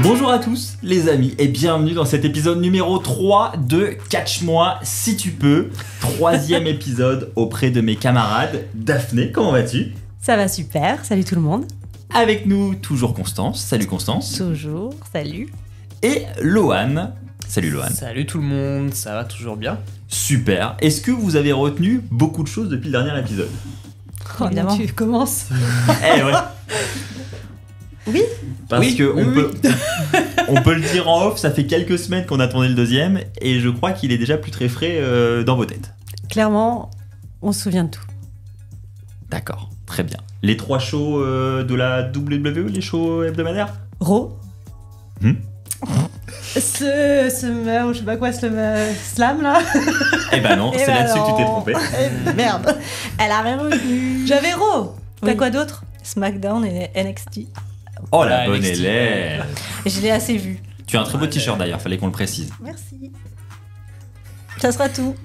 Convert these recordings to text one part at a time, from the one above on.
Bonjour à tous les amis et bienvenue dans cet épisode numéro 3 de Catch-moi si tu peux. Troisième épisode auprès de mes camarades. Daphné, comment vas-tu ? Ça va super, salut tout le monde. Avec nous, toujours Constance. Salut Constance. Toujours, salut. Et Lohan. Salut Lohan. Salut tout le monde, ça va toujours bien ? Super. Est-ce que vous avez retenu beaucoup de choses depuis le dernier épisode ? Oh, Évidemment. tu commences. Eh ouais. Oui. Parce Oui, que oui, on peut le dire en off, ça fait quelques semaines qu'on attendait le deuxième et je crois qu'il est déjà plus très frais dans vos têtes. Clairement, on se souvient de tout. D'accord, très bien. Les 3 shows de la WWE, les shows hebdomadaires ? Ro. Hmm. Je sais pas quoi, slam là. Eh ben non, Eh c'est ben là-dessus que tu t'es non. trompé. Merde. Elle a rien retenu. J'avais Ro. T'as Oui. quoi d'autre? SmackDown et NXT. Oh la Ah, bonne NXT. élève. Je l'ai assez vu. Tu as un très beau t-shirt d'ailleurs, fallait qu'on le précise. Merci. Ça sera tout.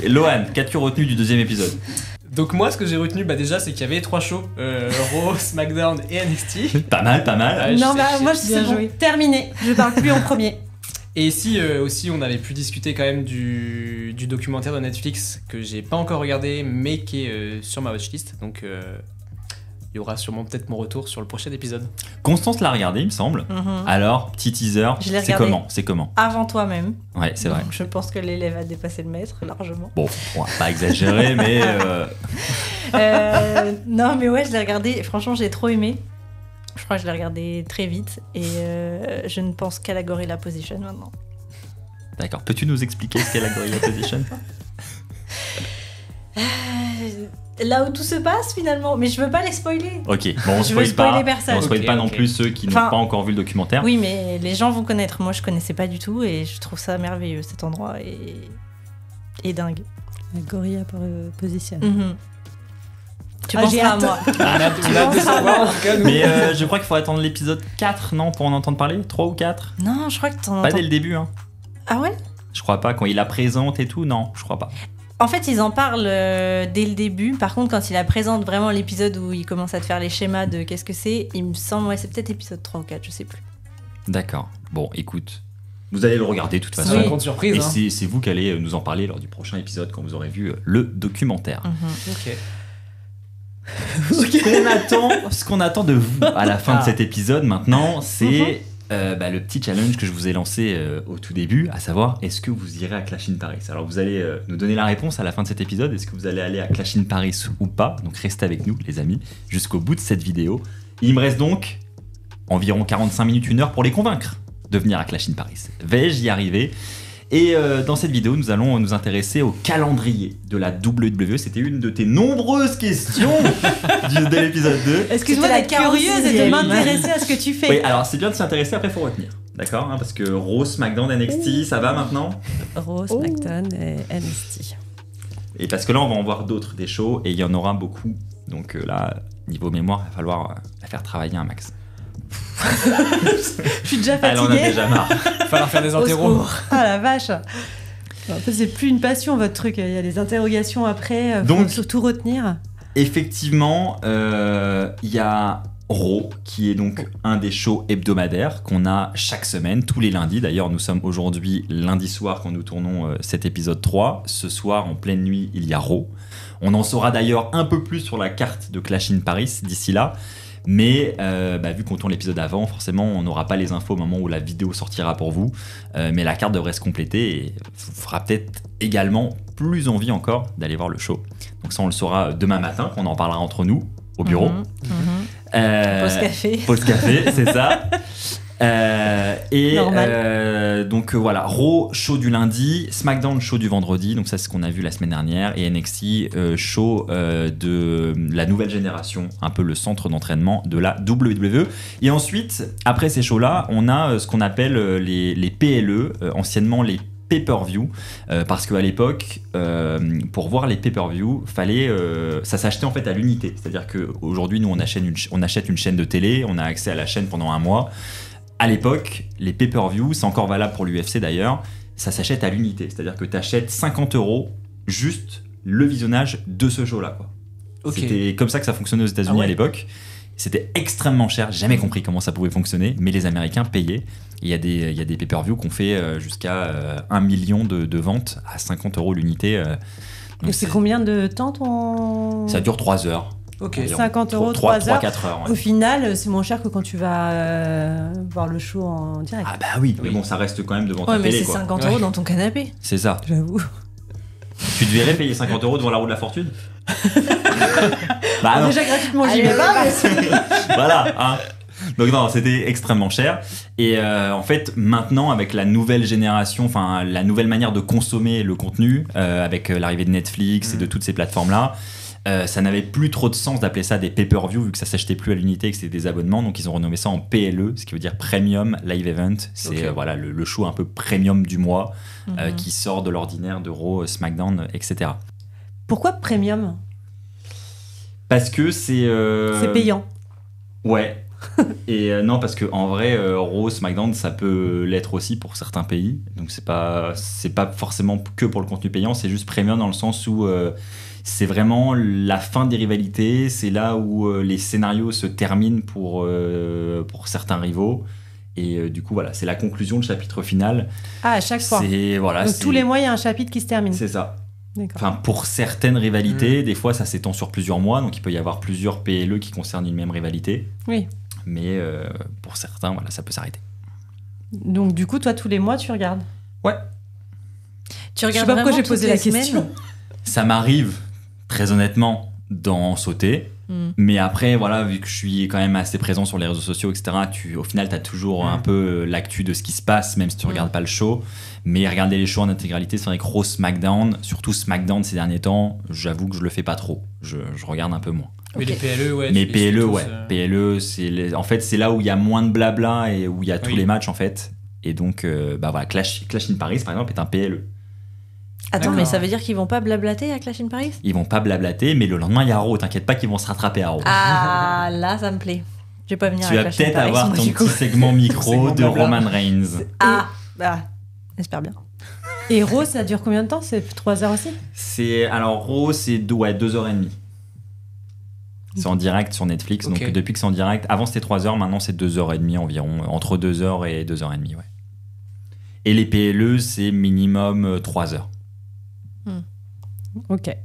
Et Lohan, qu'as-tu retenu du deuxième épisode ? Donc moi ce que j'ai retenu déjà c'est qu'il y avait 3 shows, Raw, SmackDown et NXT. Pas mal, pas mal. Ouais, Non, je bah sais, moi je sais. c'est bien bon. joué. Terminé. Je parle plus en premier. Et ici aussi on avait pu discuter quand même du documentaire de Netflix que j'ai pas encore regardé mais qui est sur ma watchlist. Donc il y aura sûrement peut-être mon retour sur le prochain épisode. Constance l'a regardé, il me semble. Alors, petit teaser, Je l'ai c'est regardé. comment ? C'est comment ? Avant toi-même. Ouais, c'est vrai. Donc, je pense que l'élève a dépassé le maître largement. Bon, on va pas exagérer, mais Non, mais ouais, je l'ai regardé. Franchement, j'ai trop aimé. Je crois que je l'ai regardé très vite. Et je ne pense qu'à la Gorilla Position maintenant. d'accord. Peux-tu nous expliquer ce qu'est la Gorilla Position ? Là où tout se passe finalement. Mais je veux pas les spoiler. Ok, bon, on Je veux spoil spoiler pas. personne. On spoil Ok, pas non ok. plus ceux qui n'ont Enfin, pas encore vu le documentaire. Oui, mais les gens vont connaître. Moi, je connaissais pas du tout. Et je trouve ça merveilleux cet endroit. Et dingue. La gorilla position. Mhm. Tu Ah, j'ai penseras à hâte. moi. On a hâte de savoir en tout cas nous. Mais je crois qu'il faut attendre l'épisode 4, non, pour en entendre parler ? 3 ou 4 ? Non, je crois que t'en Pas entends. dès le début, hein. Ah ouais? Je crois pas, quand il la présente et tout, non, je crois pas. En fait, ils en parlent dès le début. Par contre, quand il la présente vraiment l'épisode où il commence à te faire les schémas de qu'est-ce que c'est, il me semble, ouais, c'est peut-être épisode 3 ou 4, je sais plus. D'accord. Bon, écoute, vous allez le regarder de toute C'est façon. une grande surprise. Et Hein. c'est vous qui allez nous en parler lors du prochain épisode quand vous aurez vu le documentaire. Ok. Ce qu'on attend de vous à la fin de Ah. cet épisode maintenant, c'est le petit challenge que je vous ai lancé au tout début, à savoir, est-ce que vous irez à Clash in Paris ? Alors vous allez nous donner la réponse à la fin de cet épisode, est-ce que vous allez aller à Clash in Paris ou pas ? Donc restez avec nous les amis, jusqu'au bout de cette vidéo. Il me reste donc environ 45 minutes, 1 heure pour les convaincre de venir à Clash in Paris. Vais-je y arriver ? Et dans cette vidéo, nous allons nous intéresser au calendrier de la WWE. C'était une de tes nombreuses questions de l'épisode 2. Excuse-moi C'était la d'être curieuse et de 46e. m'intéresser à ce que tu fais. Oui, alors c'est bien de s'intéresser, après il faut retenir. D'accord, hein, parce que Raw, SmackDown, NXT, ça va maintenant ? Raw, SmackDown et NXT. Et parce que là, on va en voir d'autres, des shows, et il y en aura beaucoup. Donc là, niveau mémoire, il va falloir la faire travailler un max. Je suis déjà Elle en a fatiguée. déjà marre. Il va falloir faire des Au interros. secours. Ah la vache. En fait, c'est plus une passion votre truc. Il y a des interrogations après. Faut Donc- surtout retenir. Effectivement, il y a Raw, qui est donc un des shows hebdomadaires qu'on a chaque semaine, tous les lundis. D'ailleurs, nous sommes aujourd'hui lundi soir quand nous tournons cet épisode 3. Ce soir, en pleine nuit, il y a Raw. On en saura d'ailleurs un peu plus sur la carte de Clash in Paris d'ici là. Mais vu qu'on tourne l'épisode avant, forcément, on n'aura pas les infos au moment où la vidéo sortira pour vous. Mais la carte devrait se compléter et vous fera peut-être également plus envie encore d'aller voir le show. Donc ça, on le saura demain matin, qu'on en parlera entre nous, au bureau. Pause café. Pause café, c'est ça. Normal. Donc voilà, Raw, show du lundi, SmackDown, show du vendredi, donc ça c'est ce qu'on a vu la semaine dernière, et NXT, show de la nouvelle génération, un peu le centre d'entraînement de la WWE. Et ensuite, après ces shows-là, on a ce qu'on appelle les PLE, anciennement les pay-per-view, parce qu'à l'époque, pour voir les pay-per-view, ça s'achetait en fait à l'unité. C'est-à-dire qu'aujourd'hui, nous, on achète une chaîne de télé, on a accès à la chaîne pendant un mois. À l'époque, les pay-per-view, c'est encore valable pour l'UFC d'ailleurs, ça s'achète à l'unité. C'est-à-dire que tu achètes 50 € juste le visionnage de ce show-là, quoi. Ok. C'était comme ça que ça fonctionnait aux États-Unis Ah ouais. à l'époque. C'était extrêmement cher, j'ai jamais compris comment ça pouvait fonctionner, mais les Américains payaient. Il y a des pay-per-view qu'on fait jusqu'à 1 million de ventes à 50 € l'unité. Et c'est combien de temps ton... Ça dure 3 heures. Ok. 50 € 3 heures. 3-4 heures. Ouais. Au final, c'est moins cher que quand tu vas voir le show en direct. Ah bah oui, mais bon, ça reste quand même devant ta Ouais, mais télé. c'est Quoi. 50 € dans ton canapé. C'est ça. J'avoue. Tu te verrais payer 50 € devant la roue de la fortune? Bah non. Déjà gratuitement, j'y Allez, vais pas. Mais... Voilà. Hein. Donc non, c'était extrêmement cher. Et en fait, maintenant, avec la nouvelle génération, enfin la nouvelle manière de consommer le contenu, avec l'arrivée de Netflix et de toutes ces plateformes-là, ça n'avait plus trop de sens d'appeler ça des pay-per-view vu que ça s'achetait plus à l'unité et que c'était des abonnements. Donc ils ont renommé ça en PLE, ce qui veut dire Premium Live Event. C'est voilà, le show un peu premium du mois qui sort de l'ordinaire de Raw, SmackDown, etc. Pourquoi premium? Parce que c'est... C'est payant. Ouais. Et non, parce que en vrai, Raw, SmackDown, ça peut l'être aussi pour certains pays. Donc c'est pas forcément que pour le contenu payant, c'est juste premium dans le sens où c'est vraiment la fin des rivalités. C'est là où les scénarios se terminent pour certains rivaux. Et du coup, voilà, c'est la conclusion, le chapitre final. Ah, à chaque fois. Voilà, Donc tous les mois, il y a un chapitre qui se termine. C'est ça. D'accord. Enfin, pour certaines rivalités, des fois ça s'étend sur plusieurs mois, donc il peut y avoir plusieurs PLE qui concernent une même rivalité. Oui. Mais pour certains, voilà, ça peut s'arrêter. Donc du coup, toi, tous les mois, tu regardes? Ouais. Tu Je sais regardes pas pourquoi vraiment j'ai posé toutes la les question. semaines Ça m'arrive, très honnêtement, d'en sauter. Mais après, voilà, vu que je suis quand même assez présent sur les réseaux sociaux, etc., au final, tu as toujours un peu l'actu de ce qui se passe, même si tu regardes pas le show. Mais regarder les shows en intégralité, c'est vrai que Raw, SmackDown, surtout SmackDown ces derniers temps, j'avoue que je le fais pas trop. Je regarde un peu moins. Mais les PLE, ouais. Mais tu les suis PLE, tous, ouais. PLE, en fait, c'est là où il y a moins de blabla et où il y a tous les matchs, en fait. Et donc, bah voilà, Clash in Paris, par exemple, est un PLE. Attends, D'accord. mais ça veut dire qu'ils vont pas blablater à Clash in Paris? Ils vont pas blablater, mais le lendemain, il y a Raw. T'inquiète pas qu'ils vont se rattraper à Raw. Ah, là, ça me plaît. Je vais pas venir Tu à vas Clash in peut-être Paris, avoir moi, ton du coup. petit segment micro Segment de blabla. Roman Reigns. Ah, bah, j'espère bien. Et Raw, ça dure combien de temps? C'est 3 heures aussi? Alors, Raw, c'est 2h30. C'est en direct sur Netflix. Ok. Donc, depuis que c'est en direct, avant c'était 3h, maintenant c'est 2h30 environ. Entre 2h et 2h30, ouais. Et les PLE, c'est minimum 3h. Ok.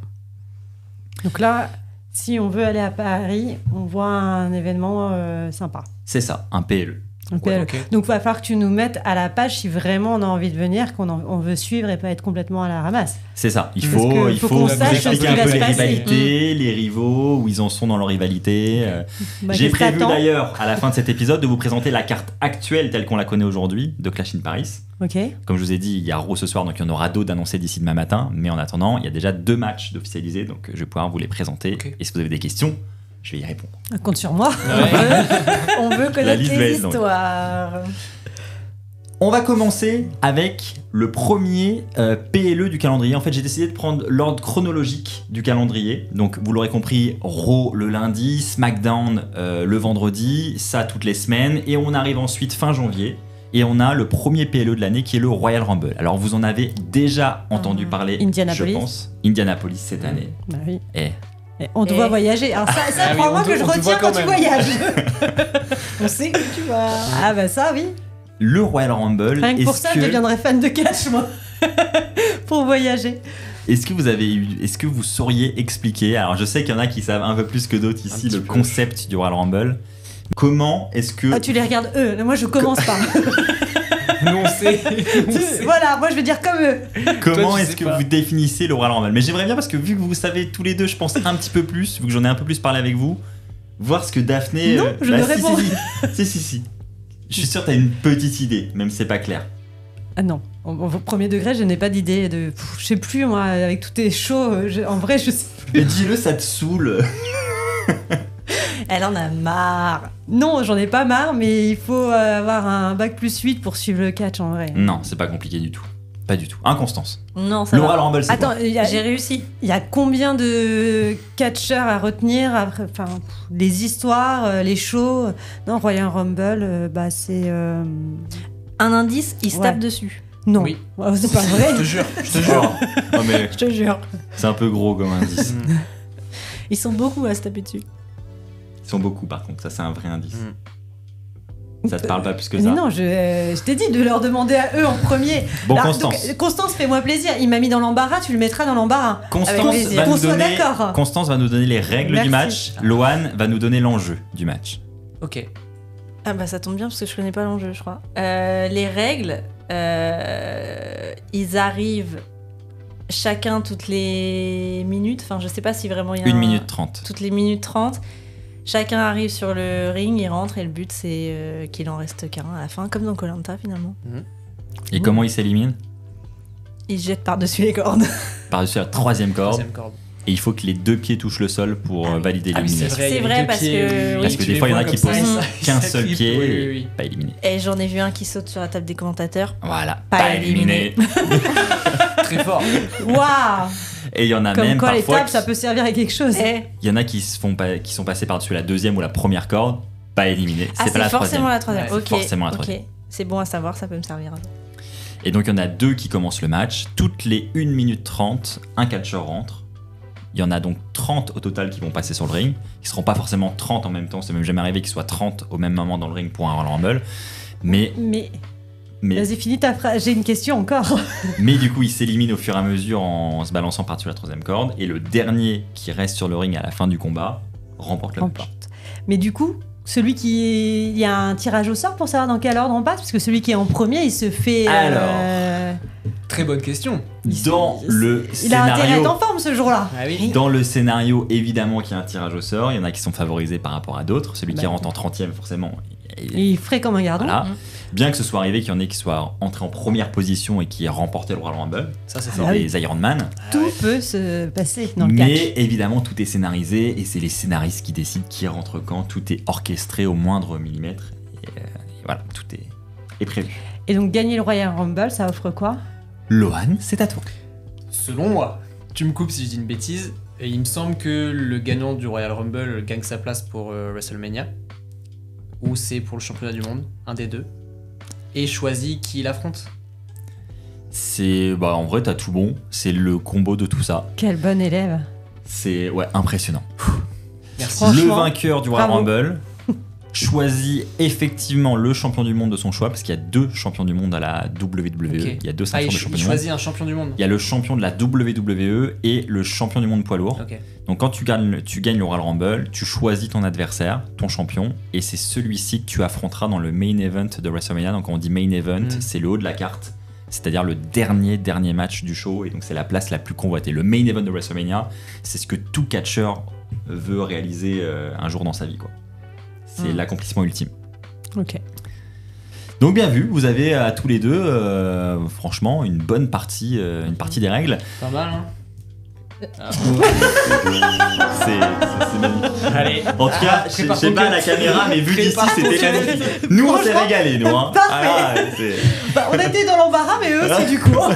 Donc là, si on veut aller à Paris, on voit un événement sympa. C'est ça, un PLE. Un PLE. ok. Donc il va falloir que tu nous mettes à la page si vraiment on a envie de venir, on veut suivre et pas être complètement à la ramasse. C'est ça. Il Parce faut, que il faut faut qu'on vous sache expliquer ce qui un va peu se les passer. rivalités, les rivaux, où ils en sont dans leur rivalité. Bah, J'ai qu'est-ce que prévu t'attends d'ailleurs, à la fin de cet épisode, de vous présenter la carte actuelle telle qu'on la connaît aujourd'hui de Clash in Paris. Ok. Comme je vous ai dit, il y a Raw ce soir, donc il y en aura d'autres d'annoncés d'ici demain matin. Mais en attendant, il y a déjà 2 matchs d'officialisés, donc je vais pouvoir vous les présenter. Ok. Et si vous avez des questions, je vais y répondre. Compte sur moi. On veut La connaître liste va les être longue. histoires. On va commencer avec le premier PLE du calendrier. En fait, j'ai décidé de prendre l'ordre chronologique du calendrier. Donc, vous l'aurez compris, Raw le lundi, SmackDown le vendredi, ça toutes les semaines. Et on arrive ensuite fin janvier. Et on a le premier PLE de l'année qui est le Royal Rumble. Alors, vous en avez déjà entendu parler, Indianapolis. je pense. Indianapolis cette année. Bah oui. Et Et on te voit voyager. Alors ça Ah oui, crois-moi on te- que je on te voit retiens quand quand tu même. voyages. On sait que tu vas. Ah bah ça oui. le Royal Rumble, Rien que pour est-ce ça, je deviendrais fan de catch, moi. Pour voyager. Est-ce que vous sauriez expliquer, alors je sais qu'il y en a qui savent un peu plus que d'autres ici, petit le peu. concept du Royal Rumble. Comment est-ce que... Ah, tu les regardes eux. Moi, je commence pas. Nous, on sait. On sait. Voilà, moi, je vais dire comme eux. Comment Toi, tu est-ce sais que pas. vous définissez le Royal Rumble? Mais j'aimerais bien, parce que vu que vous savez tous les deux, je pense un petit peu plus, vu que j'en ai un peu plus parlé avec vous, voir ce que Daphné... Non, je ne réponds si. Je suis sûr que t'as une petite idée, même si c'est pas clair. Ah non, au premier degré, je n'ai pas d'idée de. Je sais plus, moi, avec tous tes shows, en vrai, je sais plus. Mais dis-le, ça te saoule. Elle en a marre. Non, j'en ai pas marre, mais il faut avoir un bac plus 8 pour suivre le catch en vrai. Non, c'est pas compliqué du tout. Pas du tout. Inconstance. Non, ça Le va. Royal Rumble, c'est Attends, quoi? J'ai réussi. il y a combien de catcheurs à retenir après, enfin, les histoires, les shows. Non, Royal Rumble, bah c'est. Un indice, il se Ouais. tape dessus. Non, Oui. Ouais, c'est pas vrai. Je te jure. Non, mais Je te jure. c'est un peu gros comme indice. Ils sont beaucoup à se taper dessus. Ils sont beaucoup par contre, ça c'est un vrai indice. Ça te parle pas plus que ça? Mais non, je t'ai dit de leur demander à eux en premier. Bon, Là, Constance. donc, Constance, fais-moi plaisir. Il m'a mis dans l'embarras, tu le mettras dans l'embarras. Constance plaisir. va, Qu'on nous soit donner, d'accord. Constance va nous donner les règles Merci. du match. Lohan va nous donner l'enjeu du match. Ok. Ah bah ça tombe bien parce que je connais pas l'enjeu, je crois. Les règles, ils arrivent chacun toutes les minutes. Enfin, je sais pas si vraiment il y a 1 minute 30. toutes les minutes 30. Chacun arrive sur le ring, il rentre et le but c'est qu'il en reste qu'un à la fin, comme dans Koh-Lanta finalement. Et comment il s'élimine? Il se jette par-dessus les cordes. Par-dessus la 3e corde. Troisième corde. Et il faut que les 2 pieds touchent le sol pour valider Ah oui, l'élimination. c'est vrai, C'est il y a vrai, les deux parce pieds, que- oui, Parce que tu des les fois, il y en a vois qui comme ça, posent et ça- qu'un ça seul clip, pied, oui, et oui. pas éliminé. Et j'en ai vu un qui saute sur la table des commentateurs. Voilà, Pas éliminé. Très fort. Waouh. Et il y en a Comme même quoi, les parfois, tables, ça peut servir à quelque chose. Eh, il y en a qui sont passés par-dessus la 2e ou la 1re corde, pas éliminé. ah, C'est pas la forcément 3e. la troisième. Ouais, c'est Ok, forcément la ok. 3e. C'est bon à savoir, ça peut me servir. Et donc il y en a 2 qui commencent le match. Toutes les 1 minute 30, un catcheur rentre. Il y en a donc 30 au total qui vont passer sur le ring. Ils ne seront pas forcément 30 en même temps. C'est même jamais arrivé qu'ils soient 30 au même moment dans le ring pour un Royal Rumble. Mais Vas-y, finis ta phrase. J'ai une question encore. Mais du coup, il s'élimine au fur et à mesure en se balançant par-dessus la 3e corde. Et le dernier qui reste sur le ring à la fin du combat remporte le match. Remporte. Mais du coup, il y a un tirage au sort pour savoir dans quel ordre on passe, parce que celui qui est en premier, il se fait. Très bonne question. Dans le Il a intérêt à être scénario, en forme ce jour-là. Ah oui. dans le scénario, évidemment qu'il y a un tirage au sort. Il y en a qui sont favorisés par rapport à d'autres. Celui qui Bah, rentre en 30e, forcément. Il est frais comme un gardon. Voilà. Bien que ce soit arrivé qu'il y en ait qui soient entrés en première position et qui aient remporté le Royal Rumble, Ça, c'est Ah fort. oui. les Iron Man. Tout peut se passer dans le Mais catch. évidemment, tout est scénarisé et c'est les scénaristes qui décident qui rentre quand. Tout est orchestré au moindre millimètre. Et voilà, tout est prévu. Et donc, gagner le Royal Rumble, ça offre quoi? Lohan, c'est à toi. Selon moi, tu me coupes si je dis une bêtise, et il me semble que le gagnant du Royal Rumble gagne sa place pour WrestleMania, ou c'est pour le championnat du monde, un des deux, et choisit qui il affronte. C'est en vrai t'as tout bon, c'est le combo de tout ça. Quel bon élève. C'est impressionnant. Merci. Le Franchement, vainqueur du Royal bravo. Rumble choisit effectivement le champion du monde de son choix parce qu'il y a 2 champions du monde à la WWE. Ok. Il y a 2 Ah, ceintures il, de il champion du monde. choisit un champion du monde. Il y a le champion de la WWE et le champion du monde poids lourd. Ok. Donc quand tu gagnes le Royal Rumble, tu choisis ton adversaire, ton champion, et c'est celui-ci que tu affronteras dans le main event de WrestleMania. Donc quand on dit main event, c'est le haut de la carte, c'est-à-dire le dernier match du show, et donc c'est la place la plus convoitée. Le main event de WrestleMania, c'est ce que tout catcheur veut réaliser un jour dans sa vie, quoi. C'est l'accomplissement ultime. Ok. Donc bien vu, vous avez à tous les deux, franchement, une bonne partie, une partie des règles. Pas mal, hein. C'est magnifique. Allez. En tout cas, je sais prépare ton pas à cut. la caméra, mais vu d'ici, Prépare ton c'était cut. magnifique. Nous, on s'est Franchement, régalés, nous. Hein. parfait. Ah, c'est- Bah, on était dans l'embarras, mais eux aussi, du coup. Comment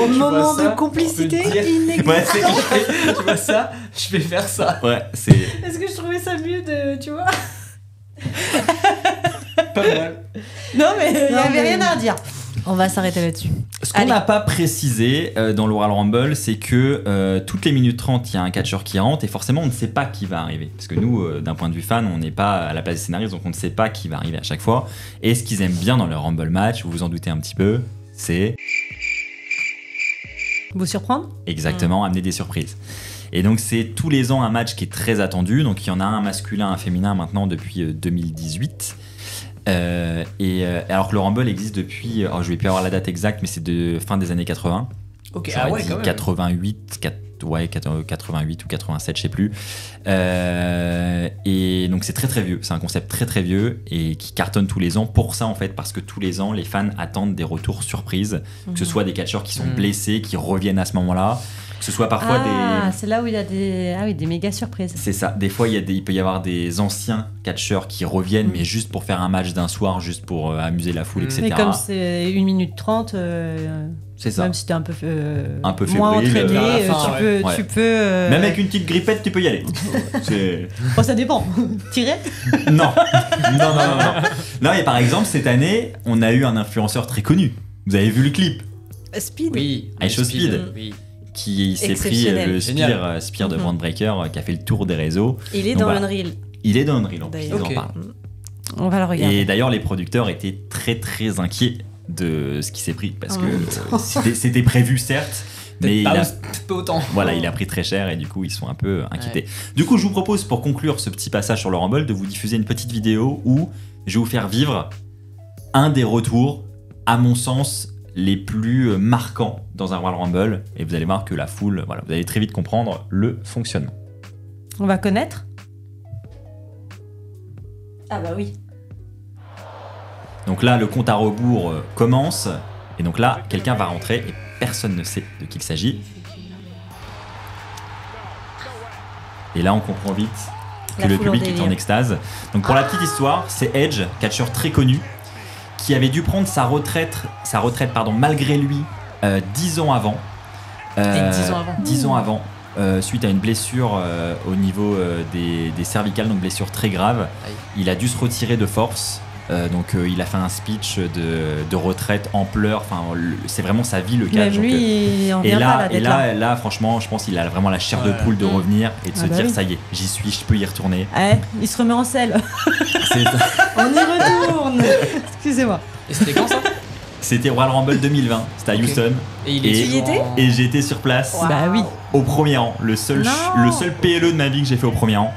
tu Moment vois ça de complicité On peut dire- inexistant. Ouais, c'est- Tu vois ça? Je vais faire ça. ouais, c'est. Est-ce que je trouvais ça mieux de. Tu vois? Pas mal. Non, mais il n'y Non, avait mais- rien à redire. On va s'arrêter là-dessus. Ce qu'on Allez. n'a pas précisé dans le Royal Rumble, c'est que toutes les minutes 30, il y a un catcheur qui rentre et forcément, on ne sait pas qui va arriver. Parce que nous, d'un point de vue fan, on n'est pas à la place des scénaristes, donc on ne sait pas qui va arriver à chaque fois. Et ce qu'ils aiment bien dans le Rumble match, vous vous en doutez un petit peu, c'est Vous surprendre? exactement amener des surprises. Et donc c'est tous les ans un match qui est très attendu. Donc il y en a un masculin, un féminin maintenant depuis 2018. Alors que le Rumble existe depuis, alors je vais plus avoir la date exacte, mais c'est de fin des années 80. Ok, J'aurais ah ouais, dit quand même. 88, 88 ou 87, je sais plus. Et donc c'est très très vieux. C'est un concept très très vieux et qui cartonne tous les ans. Pour ça en fait, parce que tous les ans, les fans attendent des retours surprises, que ce soit des catcheurs qui sont blessés, qui reviennent à ce moment-là, que ce soit parfois Ah, des... c'est là où il y a des méga surprises. C'est ça. Des fois, il peut y avoir des anciens catcheurs qui reviennent, mais juste pour faire un match d'un soir, juste pour amuser la foule, etc. Mais comme c'est 1 minute 30, C'est ça. même si t'es un peu fébrile, moins entraîné, à la fin, tu peux. Même avec une petite grippette, tu peux y aller. C'est... Oh, ça dépend. Tirer? Non. Non. Non, mais par exemple, cette année, on a eu un influenceur très connu. Vous avez vu le clip Speed. Oui. Ice Speed. Oui. qui s'est pris Exceptionnel. le Génial. Spire de Wandbreaker qui a fait le tour des réseaux. Il est Donc dans voilà. Unreal. Il est dans Unreal, en plus, D'ailleurs. ils en Ok. parlent. On va le regarder. Et d'ailleurs, les producteurs étaient très très inquiets de ce qui s'est pris parce En que même c'était prévu certes, mais Peut-être pas autant. voilà, il a pris très cher et du coup ils sont un peu inquiétés. Du coup, je vous propose pour conclure ce petit passage sur le Rumble de vous diffuser une petite vidéo où je vais vous faire vivre un des retours, à mon sens, les plus marquants dans un Royal Rumble et vous allez voir que la foule, voilà, vous allez très vite comprendre le fonctionnement. On va connaître. Ah bah oui. Donc là, le compte à rebours commence et donc là, quelqu'un va rentrer et personne ne sait de qui il s'agit. Et là, on comprend vite que La le foule en public est en délire. extase. Donc pour la petite histoire, c'est Edge, catcheur très connu, qui avait dû prendre sa retraite malgré lui 10 ans avant. 10 ans avant. 10 ans avant, suite à une blessure au niveau des cervicales, donc blessure très grave. Aïe. Il a dû se retirer de force. Donc il a fait un speech de retraite en pleurs. Enfin, c'est vraiment sa vie le catch. Même lui, il en vient pas là d'être là. Franchement, je pense qu'il a vraiment la chair de Ouais. poule de revenir et de se Ah bah dire oui. ça y est, j'y suis, je peux y retourner. Ouais, il se remet en selle. C'est ça. On y retourne. Excusez-moi. Et c'était quand ça? C'était Royal Rumble 2020, c'était à Ok. Houston. Et il Et- est Tu y toujours étais en- Et j'étais sur place Bah oui. au premier rang, le seul Non. PLE de ma vie que j'ai fait au premier rang.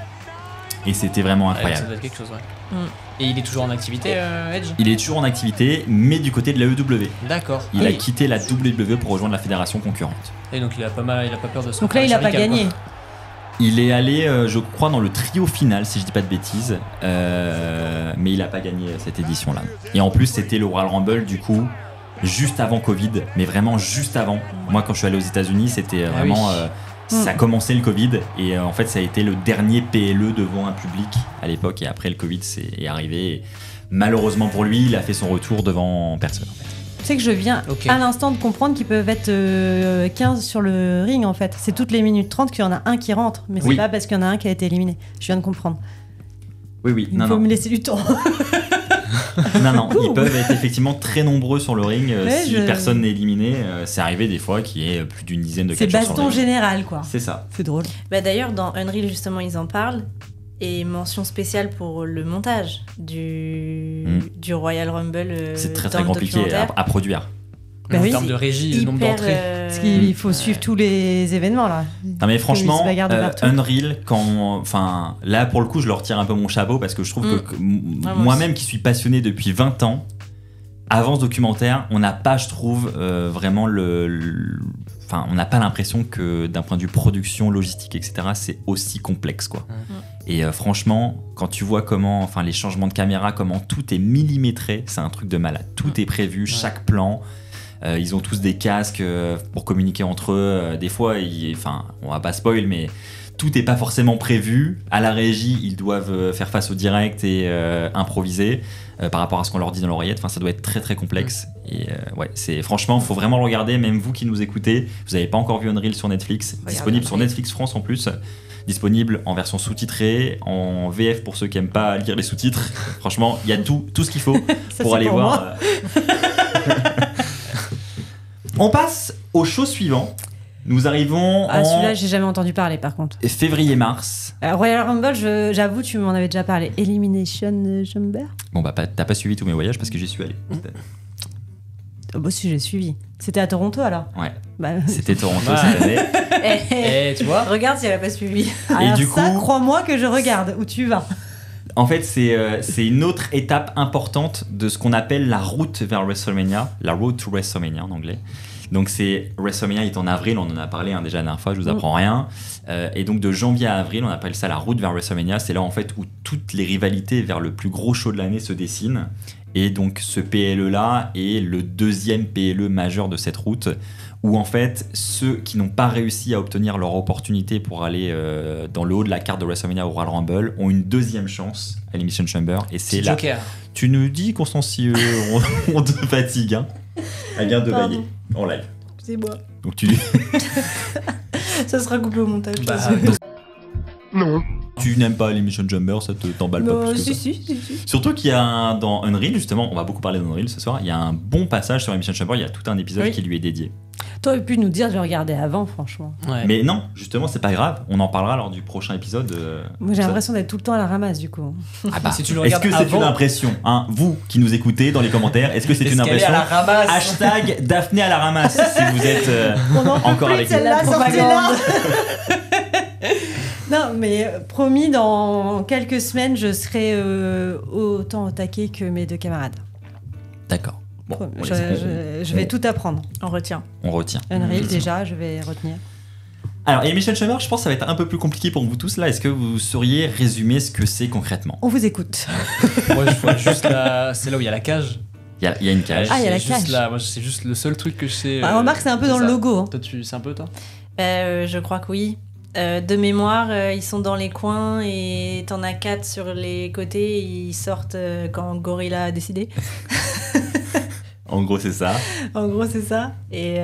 Et c'était vraiment Ouais, ça incroyable. doit être quelque chose, ouais. Mm. Et il est toujours en activité, Edge? Il est toujours en activité, mais du côté de la EW. D'accord. Il a Et- quitté la WWE pour rejoindre la fédération concurrente. Et donc il a pas peur de se Donc là, il a pas gagné. Il est allé, je crois, dans le trio final, si je dis pas de bêtises, mais il a pas gagné cette édition-là. Et en plus, c'était le Royal Rumble, du coup, juste avant Covid, mais vraiment juste avant. Moi, quand je suis allé aux États-Unis, c'était Ah vraiment. oui. Ça commençait le Covid, et en fait, ça a été le dernier PLE devant un public à l'époque, et après, le Covid est arrivé. Et malheureusement pour lui, il a fait son retour devant personne. En fait. Tu sais que je viens Ok. à l'instant de comprendre qu'ils peuvent être 15 sur le ring en fait. C'est toutes les minutes 30 qu'il y en a un qui rentre. Mais c'est Oui. pas parce qu'il y en a un qui a été éliminé. Je viens de comprendre. Oui, Il non, faut non. me laisser du temps. Non, ils peuvent être effectivement très nombreux sur le ring Ouais, si personne n'est éliminé. C'est arrivé des fois qu'il y ait plus d'une dizaine de C'est catcheurs sur le baston ring. général quoi. C'est ça. C'est drôle. Bah d'ailleurs, dans Unreal, justement, ils en parlent. Et mention spéciale pour le montage du Royal Rumble. C'est très dans très le compliqué documentaire. à produire. Bah en oui. termes de régie, le nombre Hyper, d'entrées. Parce qu'il faut suivre tous les événements là. Non mais franchement, Ils se bagarrent de partout. Unreal, enfin là pour le coup je leur tire un peu mon chapeau parce que je trouve que moi moi-même qui suis passionné depuis 20 ans, avant ce documentaire, on n'a pas, je trouve, vraiment enfin on n'a pas l'impression que d'un point de vue production, logistique, etc. c'est aussi complexe quoi. Et franchement, quand tu vois comment, enfin les changements de caméra, comment tout est millimétré, c'est un truc de malade. Tout est prévu, chaque plan. Ils ont tous des casques pour communiquer entre eux. Des fois, enfin, on va pas spoil, mais tout n'est pas forcément prévu. À la régie, ils doivent faire face au direct et improviser par rapport à ce qu'on leur dit dans l'oreillette. Enfin, ça doit être très très complexe. Et ouais, c'est franchement, faut vraiment le regarder. Même vous qui nous écoutez, vous n'avez pas encore vu Unreal sur Netflix, disponible sur Netflix France en plus. Disponible en version sous-titrée, en VF pour ceux qui aiment pas lire les sous-titres. Franchement, il y a tout ce qu'il faut Ça, pour c'est aller pour voir. On passe au show suivant. Nous arrivons Ah en celui-là j'ai jamais entendu parler par contre. février-mars. Royal Rumble, j'avoue tu m'en avais déjà parlé. Elimination Chamber. Bon bah t'as pas suivi tous mes voyages parce que j'y suis allé. Oh, bah si j'ai suivi. C'était à Toronto alors. Ouais, Bah, c'était Toronto Ouais. cette année. Et tu vois, Regarde si elle a pas suivi. alors du ça, coup- crois-moi que je regarde où tu vas. En fait, c'est une autre étape importante de ce qu'on appelle la route vers WrestleMania, la road to WrestleMania en anglais. Donc c'est WrestleMania est en avril, on en a parlé déjà la dernière fois, je vous apprends rien. Et donc de janvier à avril, on appelle ça la route vers WrestleMania. C'est là en fait où toutes les rivalités vers le plus gros show de l'année se dessinent. Et donc ce PLE là est le deuxième PLE majeur de cette route, où en fait ceux qui n'ont pas réussi à obtenir leur opportunité pour aller dans le haut de la carte de WrestleMania au Royal Rumble ont une deuxième chance à l'Elimination Chamber. Et c'est c'est là. Joker. Tu nous dis Constance si on te fatigue, hein. Elle vient de Pardon. bailler en live. C'est moi. Donc tu Ça sera coupé au montage. Bah, tu n'aimes pas l'Elimination Chamber, ça t'emballe pas plus que ça. si. Surtout qu'il y a dans Unreal, justement, on va beaucoup parler d'Unreal ce soir, il y a un bon passage sur l'Elimination Chamber, il y a tout un épisode Oui. qui lui est dédié. T'aurais pu nous dire de le regarder avant, franchement. Ouais. Mais non, justement, c'est pas grave. On en parlera lors du prochain épisode. Moi, j'ai Ça- l'impression d'être tout le temps à la ramasse, du coup. Ah bah, Si tu le est-ce regardes que c'est avant- une impression hein, vous qui nous écoutez dans les commentaires, est-ce que c'est une Est-ce qu'elle est impression à la ramasse Hashtag Daphné à la ramasse si vous êtes On en peut encore plus avec de nous. celle-là, La sortez-la. Non, mais promis, dans quelques semaines, je serai autant au taquet que mes 2 camarades. D'accord. Bon, on je, laisse- je vais tout apprendre. On retient. on retient. Unreal, déjà, je vais retenir. Alors, Emission Chamber, je pense que ça va être un peu plus compliqué pour vous tous là. Est-ce que vous sauriez résumer ce que c'est concrètement? On vous écoute. Moi, je vois juste la. C'est là où il y a la cage. Il y a une cage. Ah, il y a la C'est juste cage. là. Moi, c'est juste le seul truc que je sais. Bah, remarque, c'est un peu dans le ça. logo. Hein. Toi, tu sais un peu, toi Je crois que oui. De mémoire, ils sont dans les coins et t'en as 4 sur les côtés. Ils sortent quand Gorilla a décidé. En gros, c'est ça. En gros, c'est ça. Et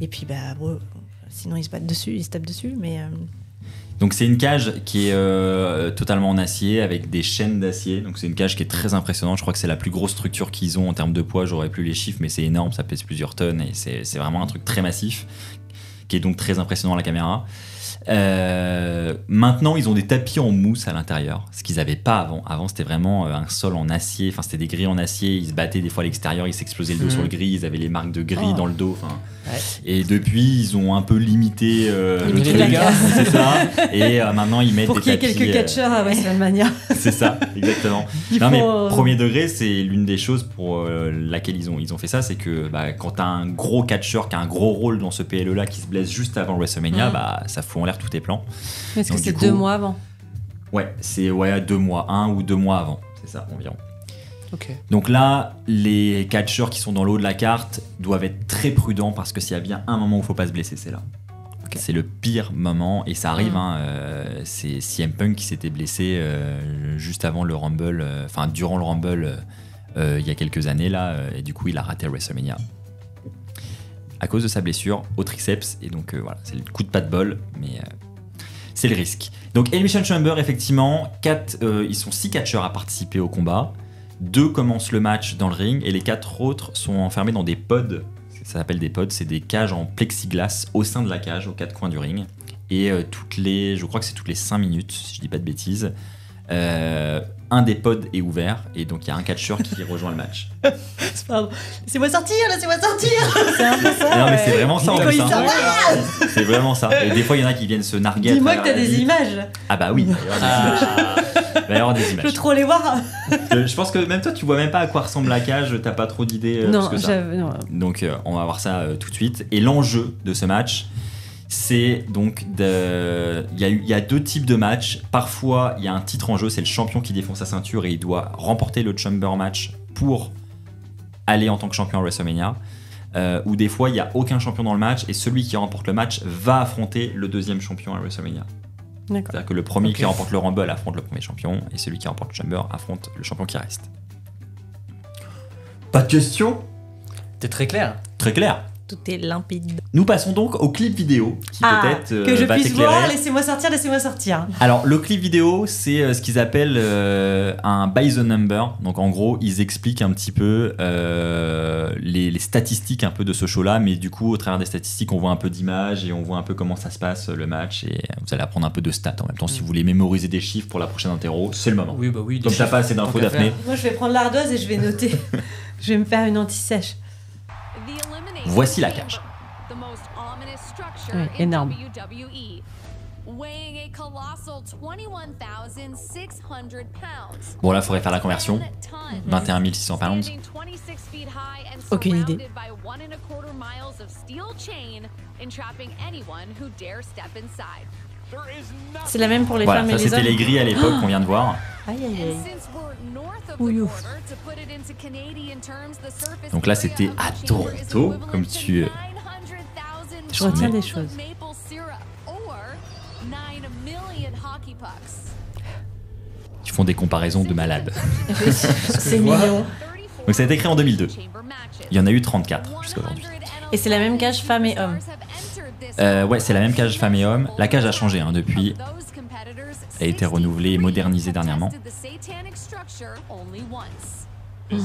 puis, bah, bon, sinon, ils se battent dessus, ils se tapent dessus. Mais Donc c'est une cage qui est totalement en acier avec des chaînes d'acier. Donc c'est une cage qui est très impressionnante. Je crois que c'est la plus grosse structure qu'ils ont en termes de poids. J'aurais plus les chiffres, mais c'est énorme. Ça pèse plusieurs tonnes et c'est vraiment un truc très massif qui est donc très impressionnant à la caméra. Maintenant, ils ont des tapis en mousse à l'intérieur, ce qu'ils n'avaient pas avant. Avant, c'était vraiment un sol en acier. Enfin, c'était des grilles en acier. Ils se battaient des fois à l'extérieur, ils s'explosaient le dos sur le gris. Ils avaient les marques de gris dans le dos. Enfin, et depuis, ils ont un peu limité Limité le la truc. casse. C'est ça. Et maintenant, ils mettent Pour des qu'il y ait tapis. quelques catcheurs à WrestleMania. C'est ça, exactement. Il Non, mais faut, premier degré, c'est l'une des choses pour laquelle ils ont fait ça, c'est que bah, quand t'as un gros catcheur qui a un gros rôle dans ce PLE là qui se blesse juste avant WrestleMania, bah ça fout en l'air tous tes plans. Est-ce que Donc, c'est du 2 coup- mois avant? Ouais, c'est 2 mois, 1 ou 2 mois avant, c'est ça environ. Ok. Donc là, les catcheurs qui sont dans le haut de la carte doivent être très prudents parce que s'il y a bien un moment où il faut pas se blesser, c'est là. C'est le pire moment et ça arrive. Hein, c'est CM Punk qui s'était blessé juste avant le Rumble, enfin durant le Rumble il y a quelques années là, et du coup il a raté WrestleMania à cause de sa blessure au triceps. Et donc voilà, c'est le coup de pas de bol, mais c'est le risque. Donc Elimination Chamber, effectivement, ils sont 6 catcheurs à participer au combat. 2 commencent le match dans le ring et les 4 autres sont enfermés dans des pods. Ça s'appelle des pods, c'est des cages en plexiglas au sein de la cage, aux 4 coins du ring. Et je crois que c'est toutes les 5 minutes, si je dis pas de bêtises, un des pods est ouvert et donc il y a un catcheur qui rejoint le match. Pardon. Laissez-moi sortir, laissez-moi sortir. c'est un peu ça. Non mais c'est ouais. vraiment ça en Quand plus. il hein. s'arrête. C'est vraiment ça. Et des fois il y en a qui viennent se narguer. à Dis-moi que travers t'as la des vitre. images. Ah bah oui, il va y avoir des images. Il va y avoir des Je veux images. trop les voir. Je pense que même toi tu vois même pas à quoi ressemble la cage, t'as pas trop d'idées Non, plus que ça. non. Donc on va voir ça tout de suite. Et l'enjeu de ce match, c'est donc il y a 2 types de matchs. Parfois il y a un titre en jeu, c'est le champion qui défend sa ceinture et il doit remporter le Chamber match pour aller en tant que champion à WrestleMania. Ou des fois il n'y a aucun champion dans le match et celui qui remporte le match va affronter le deuxième champion à WrestleMania. D'accord. C'est-à-dire que le premier Ok. qui remporte le Rumble affronte le premier champion et celui qui remporte le Chamber affronte le champion qui reste. Pas de questions? T'es très clair. Très clair. Tout est limpide. Nous passons donc au clip vidéo qui peut-être que je va puisse t'éclairer. voir, laissez-moi sortir, laissez-moi sortir. Alors le clip vidéo c'est ce qu'ils appellent un by the number. Donc en gros ils expliquent un petit peu les statistiques un peu de ce show là, mais du coup au travers des statistiques on voit un peu d'images et on voit un peu comment ça se passe le match et vous allez apprendre un peu de stats en même temps. Si vous voulez mémoriser des chiffres pour la prochaine interro, c'est le moment. Oui, bah oui. des Comme t'as chiffres, pas assez d'infos tant qu'à Daphné. faire. Moi, je vais prendre l'ardoise et je vais noter. Je vais me faire une anti-sèche. Voici la cage. Oui, énorme. Bon là il faudrait faire la conversion. 21 600 pounds. Aucune idée. C'est la même pour les Voilà, femmes ça et les c'était hommes. les grilles à l'époque qu'on vient de voir. Aïe aïe aïe. Ouh. Donc là c'était à Toronto, comme tu... Je retiens des choses. Ils font des comparaisons de malades. C'est mignon. Donc ça a été créé en 2002. Il y en a eu 34 jusqu'à aujourd'hui. Et c'est la même cage femmes et hommes. Ouais, c'est la même cage femmes et hommes. La cage a changé hein, depuis. Elle a été renouvelée et modernisée dernièrement. The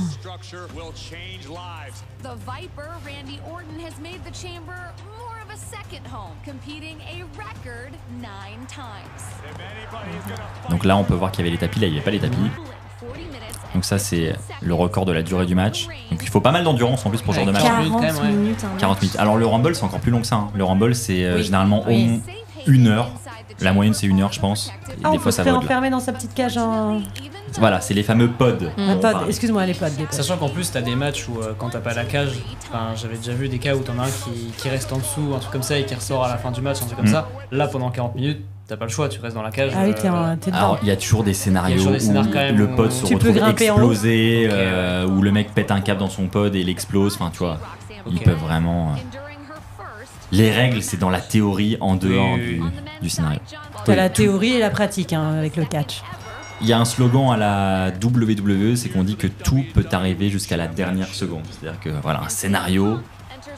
Viper, Randy Orton, has made the chamber more of a second home, competing a record 9 times. Donc là, on peut voir qu'il y avait les tapis. Là, il n'y avait pas les tapis. Donc ça, c'est le record de la durée du match. Donc il faut pas mal d'endurance en plus pour ce genre de match. 40 minutes. 40 minutes. Alors le Rumble, c'est encore plus long que ça. Hein. Le Rumble, c'est Oui. généralement Oui. 1 heure. La moyenne, c'est 1 heure, je pense. Et Ah, des on fois, peut ça se va faire au-delà. enfermer dans sa petite cage en... Voilà, c'est les fameux pods. dont on Pod, parlait. excuse-moi, les pods. Sachant qu'en plus, t'as des matchs où quand t'as pas la cage, j'avais déjà vu des cas où t'en as un qui reste en dessous, un truc comme ça, et qui ressort à la fin du match, un truc comme ça. Là, pendant 40 minutes, t'as pas le choix, tu restes dans la cage. Ah oui, t'es Alors, dedans. il y a toujours des scénarios Il y a toujours des scénarios où quand même le où pod se tu peux retrouve grimper en haut. explosé, Ok, où le mec pète un câble dans son pod et il explose. Enfin, tu vois, ils Ok. peuvent vraiment. Les règles, c'est dans la théorie, en dehors Oui. du scénario. T'as la théorie et la pratique hein, avec le catch. Il y a un slogan à la WWE, c'est qu'on dit que tout peut arriver jusqu'à la dernière seconde. C'est-à-dire que voilà, un scénario,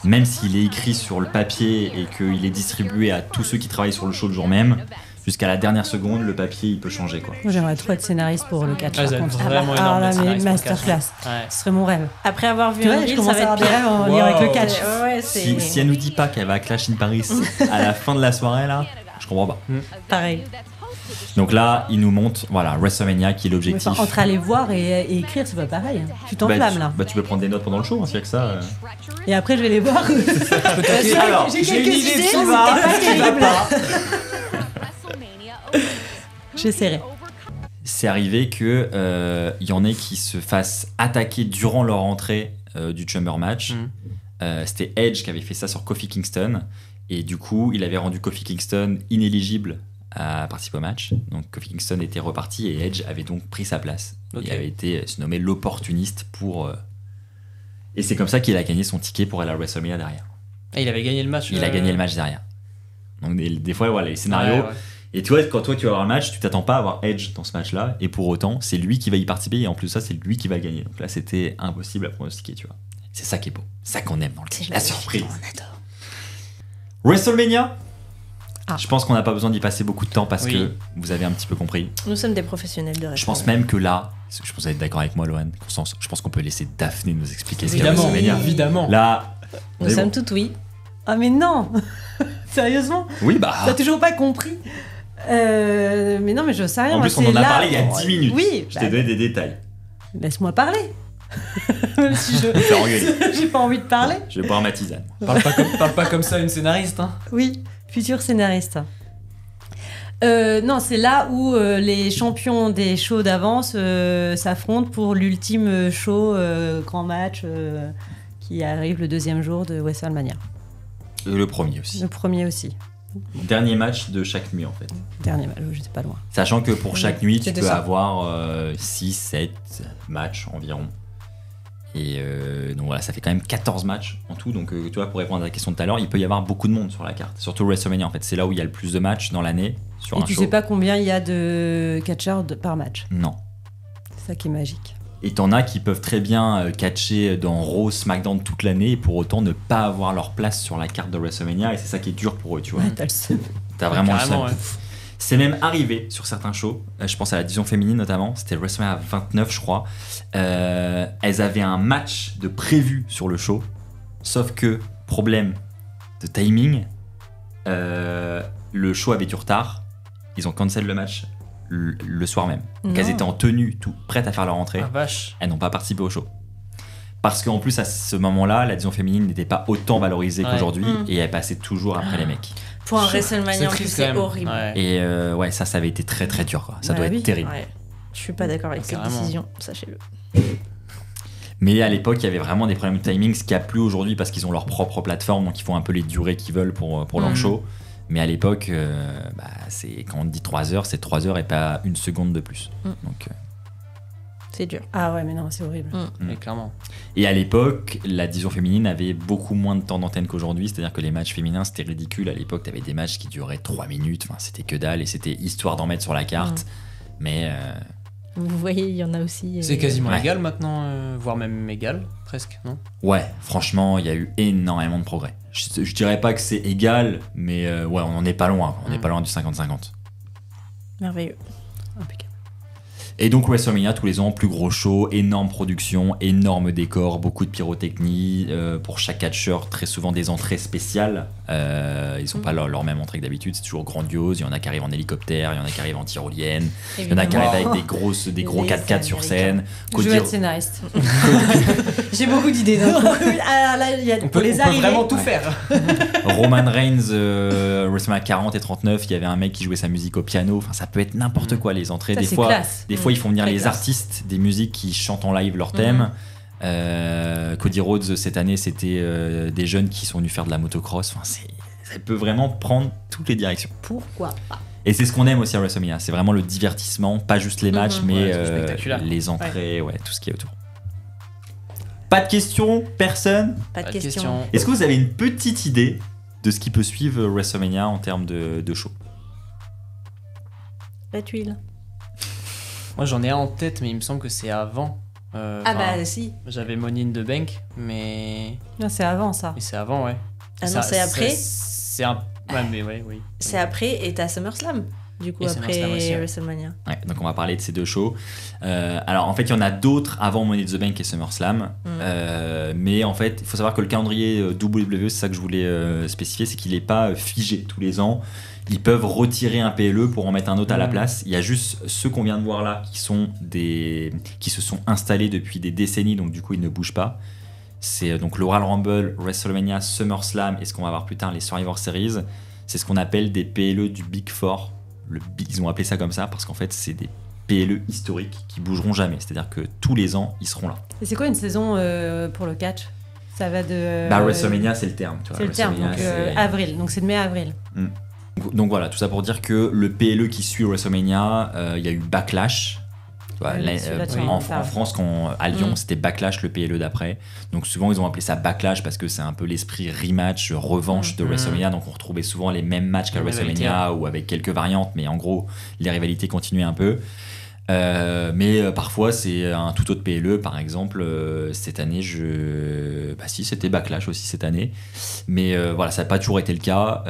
même s'il est écrit sur le papier et qu'il est distribué à tous ceux qui travaillent sur le show le jour même, jusqu'à la dernière seconde, le papier il peut changer quoi. Moi, j'aimerais trop être scénariste pour le catch. Ah, par ça va contre. être vraiment énorme, Ah là, d'être mais scénariste pour le catch. masterclass. Ouais. Ce serait mon rêve. Après avoir vu Tu un vois, je reel, commence ça à va avoir des être rêves en Wow. lien avec le catch. Ouais, c'est Si elle nous dit pas qu'elle va à Clash in Paris à la fin de la soirée là, je comprends pas. pareil. Donc là, il nous montre voilà WrestleMania qui est Mais l'objectif. enfin, entre aller voir et écrire, c'est pas pareil. Tu t'enflammes là. tu peux prendre des notes pendant le show, hein, s'il y a que ça. Et après, je vais les voir. Alors, J'ai j'ai une quelques idée de idées, qui mais va, c'était pas qui va terrible. J'essaierai. C'est arrivé que y en ait qui se fassent attaquer durant leur entrée du Chamber match. C'était Edge qui avait fait ça sur Kofi Kingston. Et du coup, il avait rendu Kofi Kingston inéligible à participer au match. Donc Kofi Kingston était reparti et Edge avait donc pris sa place. Ok. Il avait été nommé l'opportuniste pour... Et c'est comme ça qu'il a gagné son ticket pour aller à WrestleMania derrière. Ah, il avait gagné le match. Il a gagné le match derrière. Donc des fois, voilà, les scénarios... Ouais, ouais. Et tu vois, quand toi tu vas voir le match, tu t'attends pas à avoir Edge dans ce match-là, et pour autant, c'est lui qui va y participer, et en plus de ça, c'est lui qui va gagner. Donc là, c'était impossible à pronostiquer, tu vois. C'est ça qui est beau, c'est ça qu'on aime dans le catch, la surprise. On adore. WrestleMania. Ah. Je pense qu'on n'a pas besoin d'y passer beaucoup de temps parce Oui. que vous avez un petit peu compris. Nous sommes des professionnels de reste. Je pense même que là, je pense que vous êtes d'accord avec moi, Lohan, Constance, je pense qu'on peut laisser Daphné nous expliquer ce qu'est Évidemment, WrestleMania. évidemment. Là, on Nous est sommes bon. toutes oui. Ah, mais non. Sérieusement, Oui, bah. t'as toujours pas compris. Mais non, mais je sais rien. En moi, plus, on c'est en a là- parlé il y a 10 minutes. Oui, Je bah, t'ai donné des détails. laisse-moi parler. Même si Je vais me faire engueuler. j'ai pas envie de parler. Je vais boire ma tisane. Parle pas comme ça à une scénariste, hein. Oui, futur scénariste. Non, c'est là où les champions des shows d'avance s'affrontent pour l'ultime show, grand match qui arrive le deuxième jour de WrestleMania. Le premier aussi. Le premier aussi. Dernier match de chaque nuit en fait. Dernier match, j'étais pas loin. Sachant que pour chaque nuit, tu C'était peux ça. avoir 6, 7 matchs environ. Et donc voilà, ça fait quand même 14 matchs en tout. Donc tu vois, pour répondre à la question de tout à l'heure, il peut y avoir beaucoup de monde sur la carte. Surtout WrestleMania en fait. C'est là où il y a le plus de matchs dans l'année sur Et un tu show. sais pas combien il y a de catcheurs par match. Non. C'est ça qui est magique. Et t'en as qui peuvent très bien catcher dans Raw, SmackDown toute l'année et pour autant ne pas avoir leur place sur la carte de WrestleMania. Et c'est ça qui est dur pour eux, tu vois. Ouais, t'as le seum. T'as vraiment le Carrément, seum. ouais. C'est même arrivé sur certains shows, je pense à la division féminine notamment, c'était WrestleMania 29 je crois, elles avaient un match de prévu sur le show, sauf que, problème de timing, le show avait du retard, ils ont cancel le match le soir même. Donc Non. elles étaient en tenue, tout, prêtes à faire leur entrée, Ah, vache. elles n'ont pas participé au show. Parce qu'en plus à ce moment-là, la division féminine n'était pas autant valorisée Ouais. qu'aujourd'hui Mm. et elle passait toujours après les mecs. Pour un C'est WrestleMania en plus, triste, c'est quand même. horrible. Ouais. Et ouais, ça avait été très très dur quoi. Ça Bah doit oui. être terrible. Ouais. Je suis pas d'accord avec cette Carrément. décision, sachez-le. Mais à l'époque, il y avait vraiment des problèmes de timing, ce qu'il n'y a plus aujourd'hui parce qu'ils ont leur propre plateforme, donc ils font un peu les durées qu'ils veulent pour leur Mhm. show. Mais à l'époque, c'est, quand on dit 3 heures, c'est 3 heures et pas une seconde de plus. Mhm. Donc, C'est dur. Ah ouais, mais non, c'est horrible. Ouais, clairement. et à l'époque, la division féminine avait beaucoup moins de temps d'antenne qu'aujourd'hui, c'est-à-dire que les matchs féminins, c'était ridicule. À l'époque, tu avais des matchs qui duraient 3 minutes, enfin, c'était que dalle et c'était histoire d'en mettre sur la carte. Mais Vous voyez, il y en a aussi. C'est quasiment Ouais. égal maintenant, voire même égal, presque, non? ouais, franchement, il y a eu énormément de progrès. Je dirais pas que c'est égal, mais ouais, on n'en est pas loin. On n'est Mhm. pas loin du 50-50. Merveilleux. Impeccable. Et donc WrestleMania tous les ans, plus gros show, énorme production, énorme décor, beaucoup de pyrotechnie, pour chaque catcheur très souvent des entrées spéciales, ils sont pas leur même entrée que d'habitude, c'est toujours grandiose, il y en a qui arrivent en hélicoptère, il y en a qui arrivent en tyrolienne, il y en a qui arrivent avec des gros 4x4 sur scène. Je veux être scénariste. J'ai beaucoup d'idées d'un coup. Alors là, il y a On peut vraiment tout faire. Roman Reigns, WrestleMania 40 et 39, il y avait un mec qui jouait sa musique au piano, enfin ça peut être n'importe quoi les entrées, Ça, des c'est fois classe. ils font venir Très les classe. artistes des musiques qui chantent en live leur thème. Cody Rhodes cette année c'était des jeunes qui sont venus faire de la motocross, enfin ça peut vraiment prendre toutes les directions. Pourquoi pas? Et c'est ce qu'on aime aussi à WrestleMania, c'est vraiment le divertissement, pas juste les matchs mais Ouais, c'est spectaculaire. les entrées, tout ce qui est autour. Pas de questions, personne? Pas de question. Est-ce que vous avez une petite idée de ce qui peut suivre WrestleMania en termes de show? La tuile. Moi j'en ai un en tête, mais il me semble que c'est avant. Ah bah si. J'avais Money in the Bank, mais Non, c'est avant ça. c'est avant, ouais. Ah non, Ça- c'est après. C'est un. Ouais, mais ouais, oui. C'est après et t'as SummerSlam. Du coup, Et après SummerSlam aussi, ouais. WrestleMania. Ouais, donc on va parler de ces deux shows. Alors en fait, il y en a d'autres avant Money in the Bank et SummerSlam. Mais en fait, il faut savoir que le calendrier WWE, c'est ça que je voulais spécifier, c'est qu'il n'est pas figé tous les ans. Ils peuvent retirer un PLE pour en mettre un autre à la place. Il y a juste ceux qu'on vient de voir là qui se sont installés depuis des décennies, donc du coup ils ne bougent pas. C'est donc le Royal Rumble, WrestleMania, SummerSlam et ce qu'on va voir plus tard, les Survivor Series. C'est ce qu'on appelle des PLE du Big Four. Ils ont appelé ça comme ça parce qu'en fait c'est des PLE historiques qui bougeront jamais. C'est-à-dire que tous les ans ils seront là. Et c'est quoi une saison pour le catch? Ça va de. WrestleMania c'est le terme. Tu vois. C'est le terme, donc WrestleMania, c'est- avril. Donc c'est de mai à avril. Donc voilà, tout ça pour dire que le PLE qui suit WrestleMania, il y a eu Backlash. Tu vois, Ouais, là, celui-là, tu en en parles. France, à Lyon, c'était Backlash, le PLE d'après. Donc souvent, ils ont appelé ça Backlash parce que c'est un peu l'esprit rematch, revanche de WrestleMania. Donc on retrouvait souvent les mêmes matchs qu'à Les WrestleMania ou avec quelques variantes, mais en gros, les rivalités continuaient un peu. Mais parfois c'est un tout autre PLE, par exemple cette année si c'était Backlash aussi cette année, mais voilà, ça n'a pas toujours été le cas,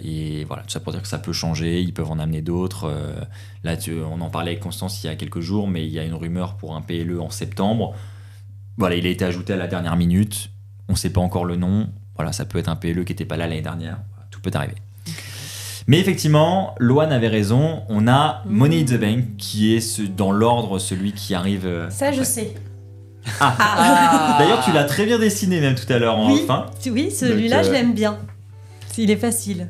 et voilà, tout ça pour dire que ça peut changer, ils peuvent en amener d'autres. Là on en parlait avec Constance il y a quelques jours, mais il y a une rumeur pour un PLE en septembre. Voilà, il a été ajouté à la dernière minute, on sait pas encore le nom. Voilà, ça peut être un PLE qui n'était pas là l'année dernière, tout peut arriver. Mais effectivement, Loan avait raison, on a Money in the Bank qui est dans l'ordre celui qui arrive. Ça, je après. sais. D'ailleurs, tu l'as très bien dessiné même tout à l'heure en Oui. fin. Oui, celui-là, Donc, je l'aime bien. Il est facile.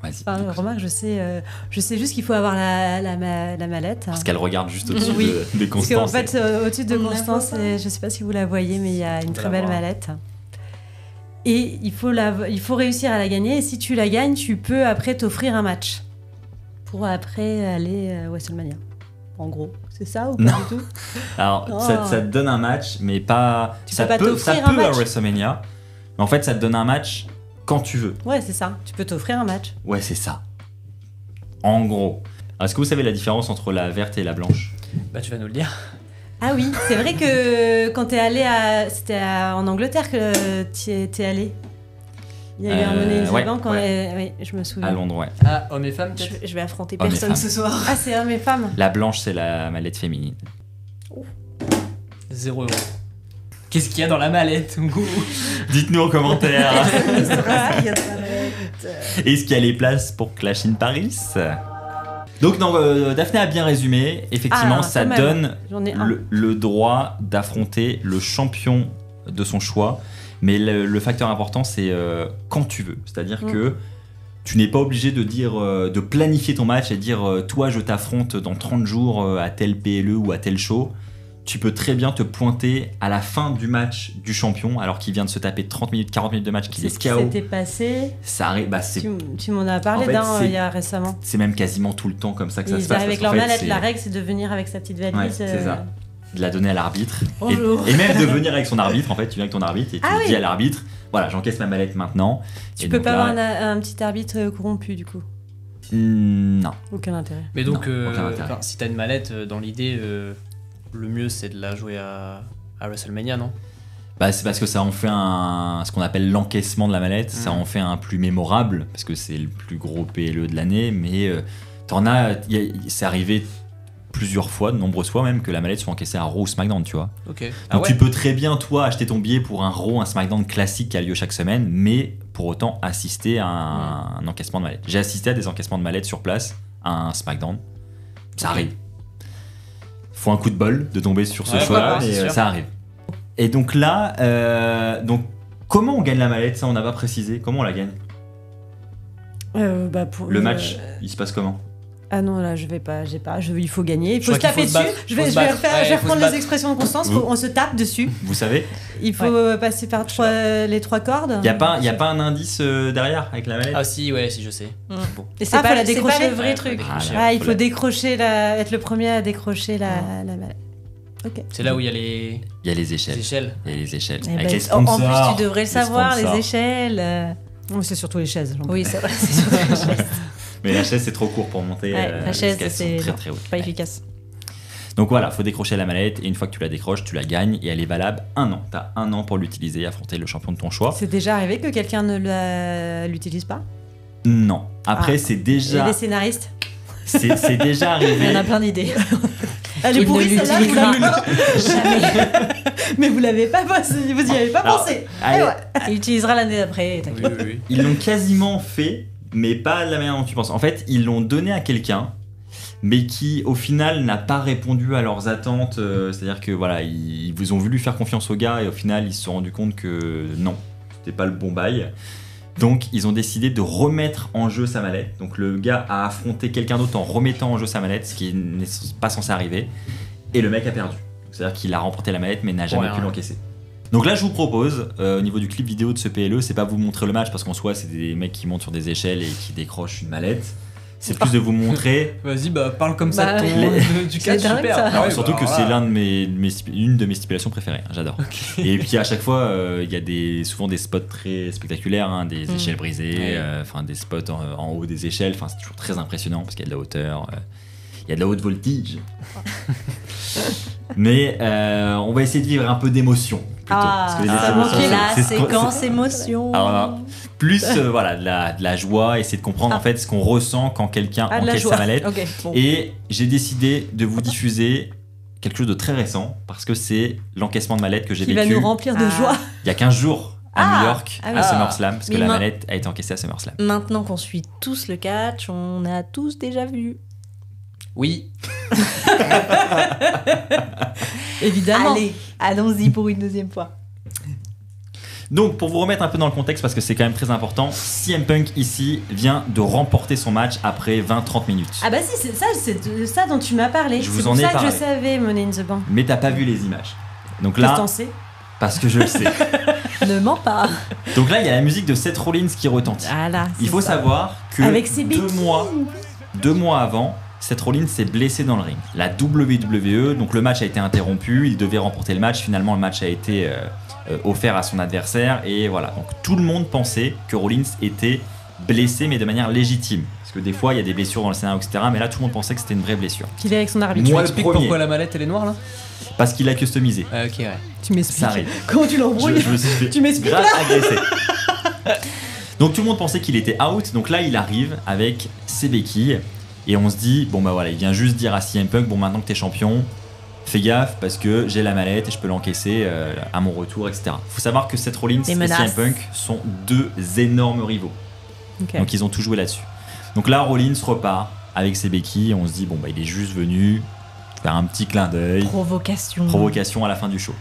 Vas-y. Enfin, remarque, je sais juste qu'il faut avoir la mallette. Parce qu'elle regarde juste au-dessus Oui. de Parce qu'en Constance. fait, au-dessus de On la Constance, voit pas. je sais pas si vous la voyez, mais il y a une peut très la belle voir. mallette. Et il faut réussir à la gagner. Et si tu la gagnes, tu peux après t'offrir un match. Pour après aller à WrestleMania. En gros, c'est ça ou pas Non. du tout? Alors, Oh. ça te donne un match, mais pas. Tu ça peux pas peut t'offrir à un match. WrestleMania. Mais en fait, ça te donne un match quand tu veux. Ouais, c'est ça. Tu peux t'offrir un match. Ouais, c'est ça. En gros. Alors, est-ce que vous savez la différence entre la verte et la blanche? Bah, tu vas nous le dire. Ah oui, c'est vrai que quand t'es allé en Angleterre que t'es allé. Il y a eu un Money in the ouais, Bank quand oui, je me souviens. À Londres, ouais. Ah, hommes et femmes, peut-être. Je vais affronter Hommes et personne femmes. ce soir. Ah, c'est hommes et femmes. La blanche, c'est la mallette féminine. 0 €. Qu'est-ce qu'il y a dans la mallette? Dites-nous en commentaire. Il y a de la mallette. Est-ce qu'il y a les places pour Clash in Paris? Donc non, Daphné a bien résumé. Effectivement, Ah, ça quand même. donne J'en ai un. le droit d'affronter le champion de son choix. Mais le facteur important, c'est quand tu veux. C'est-à-dire que tu n'es pas obligé de dire, de planifier ton match et de dire toi, je t'affronte dans 30 jours à tel PLE ou à tel show. Tu peux très bien te pointer à la fin du match du champion, alors qu'il vient de se taper 30 minutes, 40 minutes de match, qu'il C'est est ce qui KO. s'était passé. Ça arrive, c'est Tu m'en as parlé En fait, d'un c'est- il y a récemment. c'est même quasiment tout le temps comme ça que ça Ils se passe. arrivent avec parce leur qu'en fait, mallette. c'est- La règle, c'est de venir avec sa petite valise. Ouais, c'est ça. De la donner à l'arbitre. Bonjour. Et même de venir avec son arbitre, en fait, tu viens avec ton arbitre et tu Ah oui. dis à l'arbitre, voilà, j'encaisse ma mallette maintenant. Tu Et peux donc pas là, avoir un petit arbitre corrompu, du coup. Non. Aucun intérêt. Mais donc, Non, aucun intérêt. si t'as une mallette, dans l'idée, le mieux c'est de la jouer à WrestleMania, non? Bah, c'est parce que ça en fait ce qu'on appelle l'encaissement de la mallette, ça en fait un plus mémorable, parce que c'est le plus gros PLE de l'année, mais c'est arrivé plusieurs fois, de nombreuses fois même, que la mallette soit encaissée à Raw ou SmackDown, tu vois. Ok. Donc Ah ouais. tu peux très bien, toi, acheter ton billet pour un Raw, un SmackDown classique qui a lieu chaque semaine, mais pour autant assister à un encaissement de mallette. J'ai assisté à des encaissements de mallette sur place, à un SmackDown. Ça arrive. Faut un coup de bol de tomber sur ce Ouais, choix, bah, c'est et sûr. ça arrive. Et donc là, comment on gagne la mallette? Ça, on n'a pas précisé. Comment on la gagne? Pour Le match, il se passe comment? Ah non, là, je vais pas, il faut gagner, il Je faut se crois qu'il taper faut se dessus. battre. Je Faut vais se battre. refaire- Ouais, je vais faut se reprendre battre. les expressions de Constance, Vous- on se tape dessus. Vous savez? Il faut passer par les 3 cordes. Il n'y a pas un indice derrière avec la mallette? Ah si, ouais, si je sais. Mm. Bon. Et faut la c'est décrocher. pas le vrai Ouais, truc. faut la Ah, décrocher. là. Ah, il faut faut la- décrocher être le premier à décrocher la mallette. Ok. C'est là où il y a les Il y a les échelles. échelles. Il y a les échelles. Eh Avec ben, les sponsors. en plus, tu devrais le savoir, sponsors. les échelles. Oh, c'est surtout les chaises. j'en Oui, c'est vrai, c'est surtout les chaises. Mais la chaise, c'est trop court pour monter. Ouais, la chaise, parce qu'elles c'est sont très non, très hautes. pas Ouais. efficace. Donc voilà, faut décrocher la mallette et une fois que tu la décroches, tu la gagnes et elle est valable 1 an. T'as 1 an pour l'utiliser et affronter le champion de ton choix. C'est déjà arrivé que quelqu'un ne l'utilise pas? Non. Après, Ah. c'est Et déjà, les scénaristes? c'est déjà Il y arrivé. en a plein d'idées. Elle est Il pourrie ne celle-là, vous l'utilisera l'avez- jamais. Mais vous l'avez pas pensé, vous y avez pas Alors, pensé. allez, Eh ouais. Il utilisera l'année d'après. t'inquiète. Oui, oui, oui. Ils l'ont quasiment fait, mais pas de la manière dont tu penses. En fait, ils l'ont donné à quelqu'un, mais qui au final n'a pas répondu à leurs attentes. C'est-à-dire que voilà, ils vous ont voulu faire confiance au gars et au final ils se sont rendus compte que non, c'était pas le bon bail. Donc ils ont décidé de remettre en jeu sa mallette. Donc le gars a affronté quelqu'un d'autre en remettant en jeu sa mallette, ce qui n'est pas censé arriver. Et le mec a perdu. C'est-à-dire qu'il a remporté la mallette mais n'a jamais Ouais, pu ouais. l'encaisser. Donc là je vous propose, au niveau du clip vidéo de ce PLE, c'est pas vous montrer le match parce qu'en soi c'est des mecs qui montent sur des échelles et qui décrochent une mallette. C'est plus de vous montrer. Vas-y, bah parle comme ça Bah, de du c'est catch, dingue, super. ça. Ah ouais, Surtout bah, que alors c'est là. l'un de une de mes stipulations préférées, hein, j'adore. Et puis à chaque fois, il y a souvent des spots très spectaculaires, hein, des échelles brisées, Ouais. enfin des spots en haut des échelles, enfin c'est toujours très impressionnant parce qu'il y a de la hauteur, il y a de la haute voltige. Mais on va essayer de vivre un peu d'émotion plutôt. Ah, parce que les ça émotions, manquait La c'est ce qu'on- séquence émotion. Alors là, plus voilà, de la joie, essayer de comprendre en fait ce qu'on ressent quand quelqu'un Ah, de la encaisse joie. sa mallette. Ok, bon. Et j'ai décidé de vous diffuser quelque chose de très récent parce que c'est l'encaissement de mallette que j'ai Qui va vécu nous remplir de Ah. joie. il y a 15 jours à Ah, New York ah oui. à SummerSlam parce que Mais la ma- mallette a été encaissée à SummerSlam. Maintenant qu'on suit tous le catch, on a tous déjà vu. Oui. Évidemment. Allez, allons-y pour une deuxième fois. Donc pour vous remettre un peu dans le contexte parce que c'est quand même très important, CM Punk ici vient de remporter son match après 20-30 minutes. Ah bah si, c'est de ça dont tu m'as parlé. Je C'est vous pour en ai ça que parlé. je savais Money in the Bank. Mais t'as pas vu les images. Donc Qu'est-ce que là, t'en sais? parce que je le sais. Ne mens pas. Donc là, il y a la musique de Seth Rollins qui retentit. Ah là, Il faut savoir que Avec ses béquilles. 2 mois avant, Seth Rollins s'est blessé dans le ring. La WWE, donc le match a été interrompu, il devait remporter le match, finalement le match a été offert à son adversaire et voilà. Donc tout le monde pensait que Rollins était blessé mais de manière légitime. Parce que des fois il y a des blessures dans le scénario, etc. Mais là tout le monde pensait que c'était une vraie blessure. Qu'il est avec son arbitre. Moi, Tu le expliques premier. pourquoi la mallette elle est noire là Parce qu'il a customisé. Ah, ok, ouais. Tu m'expliques. Ça arrive. Comment tu l'embrouilles? Je me suis fait Tu m'expliques grave agresser. Donc tout le monde pensait qu'il était out. Donc là il arrive avec ses béquilles. Et on se dit, bon bah voilà, il vient juste dire à CM Punk, bon maintenant que t'es champion, fais gaffe parce que j'ai la mallette et je peux l'encaisser à mon retour, etc. Faut savoir que Seth Rollins Des et menaces. CM Punk sont 2 énormes rivaux. Ok. Donc ils ont tout joué là-dessus. Donc là Rollins repart avec ses béquilles. On se dit, bon bah il est juste venu faire un petit clin d'œil. Provocation. Provocation à la fin du show.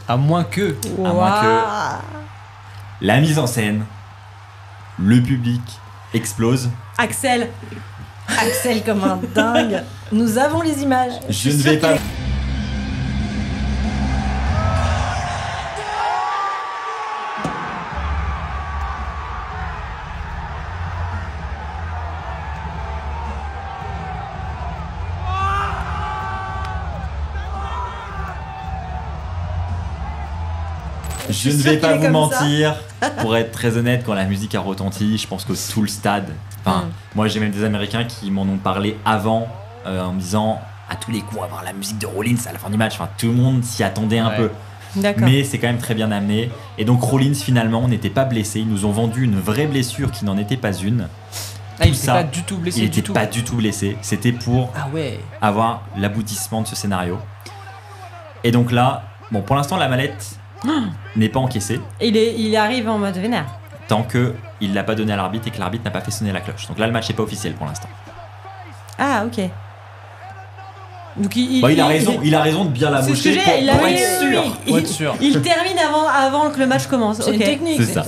À moins que. À moins La mise en scène, le public explose. Axel. Axel comme un dingue. Nous avons les images. Je ne vais pas. Je ne vais pas vous mentir, pour être très honnête, quand la musique a retenti, je pense que tout le stade, enfin, moi j'ai même des Américains qui m'en ont parlé avant, en me disant à tous les coups, on va avoir la musique de Rollins à la fin du match, enfin tout le monde s'y attendait un Ouais. peu. D'accord. Mais c'est quand même très bien amené. Et donc Rollins finalement n'était pas blessé. Ils nous ont vendu une vraie blessure qui n'en était pas une. Ah, il tout était ça, pas du tout blessé il du était tout. pas du tout blessé. C'était pour Ah ouais. avoir l'aboutissement de ce scénario. Et donc là, bon, pour l'instant, la mallette n'est pas encaissée Il arrive en mode vénère. tant que il l'a pas donné à l'arbitre et que l'arbitre n'a pas fait sonner la cloche. Donc là, le match n'est pas officiel pour l'instant. Ah, ok. Donc Il a raison de bien la C'est ce que moucher j'ai, pour, il a pour oui, être oui, sûr. oui. Pour être sûr. Il termine avant que le match commence. C'est Ok. une technique. C'est ça.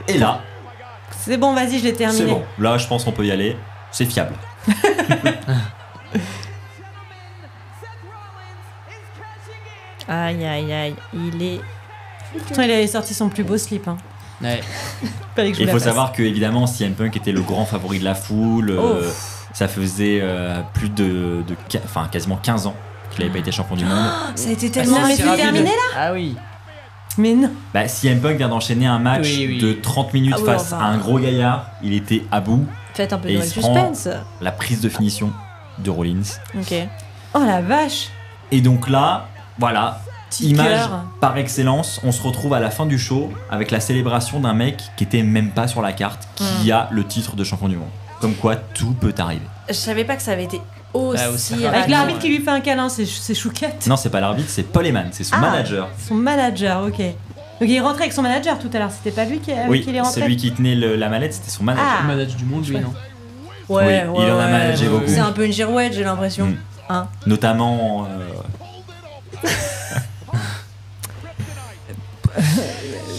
Et là, C'est bon, vas-y, je l'ai terminé. c'est bon. Là, je pense qu'on peut y aller. C'est fiable. Aïe, aïe, aïe. Il est. Pourtant, il avait sorti son plus beau slip. Hein. Ouais. Fallait que je Il vous la faut fasse. savoir que évidemment, CM Punk était le grand favori de la foule. Ça faisait plus quasiment 15 ans qu'il n'avait pas été champion du monde. Ça a été Non, tellement. mais si c'est rapide. terminé, Ah oui. Mais non. Bah, CM Punk vient d'enchaîner un match Oui. de 30 minutes Ah oui, face enfin. à un gros gaillard. Il était à bout. Faites un peu Et de il se suspense. La prise de finition de Rollins. Ok. Oh la vache. Et donc là, voilà, Petit image cœur. par excellence. On se retrouve à la fin du show avec la célébration d'un mec qui était même pas sur la carte, qui a le titre de champion du monde. Comme quoi, tout peut arriver. Je savais pas que ça avait été aussi aussi rapide. Avec rapide. l'arbitre qui lui fait un câlin, c'est chouquette. Non, c'est pas l'arbitre, c'est Paul Heyman, c'est son Ah. manager. Son manager, ok. Donc il est rentré avec son manager tout à l'heure, c'était pas lui qui Oui, qui est rentré. celui qui tenait la mallette, c'était son manager. Ah. Le manage du monde, lui, non? Ouais, Oui, il en a ouais, managé ouais, beaucoup. ouais. C'est un peu une girouette, j'ai l'impression. Mm. Hein. Notamment.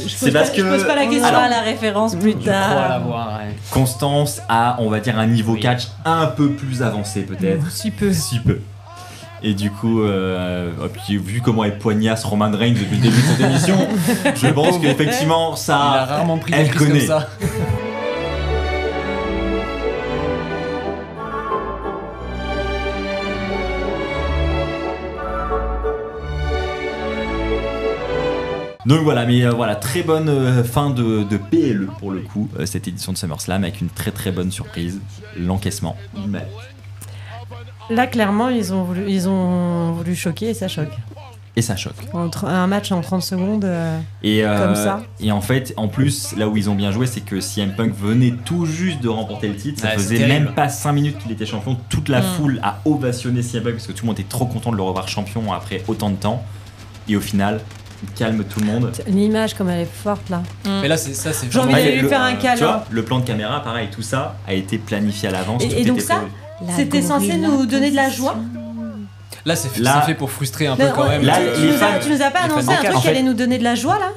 C'est parce Je pose pas la que question. On aura Alors, la référence plus Je crois tard. l'avoir, ouais. Constance a, on va dire, un niveau Oui. catch un peu plus avancé peut-être. Si peu. Si peu. Et du coup, puis, vu comment elle poignasse Roman Reigns depuis le début de cette émission, je pense qu'effectivement, Il a ça. rarement pris elle des prises connaît. comme ça. Donc voilà, mais voilà, très bonne fin de PLE pour le coup, cette édition de SummerSlam avec une très très bonne surprise, l'encaissement. Mais- Là, clairement, ils ont voulu choquer et ça choque. Et ça choque. Un match en 30 secondes. Et, Comme ça. Et en fait, en plus, là où ils ont bien joué, c'est que CM Punk venait tout juste de remporter le titre. Ça Ouais, c'est faisait terrible. même pas 5 minutes qu'il était champion. Toute la foule a ovationné CM Punk parce que tout le monde était trop content de le revoir champion après autant de temps. Et au final, il calme tout le monde. L'image, comme elle est forte là. Mais là, c'est ça, c'est J'ai envie vraiment- d'aller lui faire un câlin. Tu vois, le plan de caméra, pareil, tout ça a été planifié à l'avance. Et tout donc était ça, prévu. C'était censé nous donner de la joie. Là, c'est Là- fait pour frustrer un peu Mais quand même. Là, tu, les nous as, fans- tu nous as pas les annoncé fans un en truc qui fait- allait nous donner de la joie là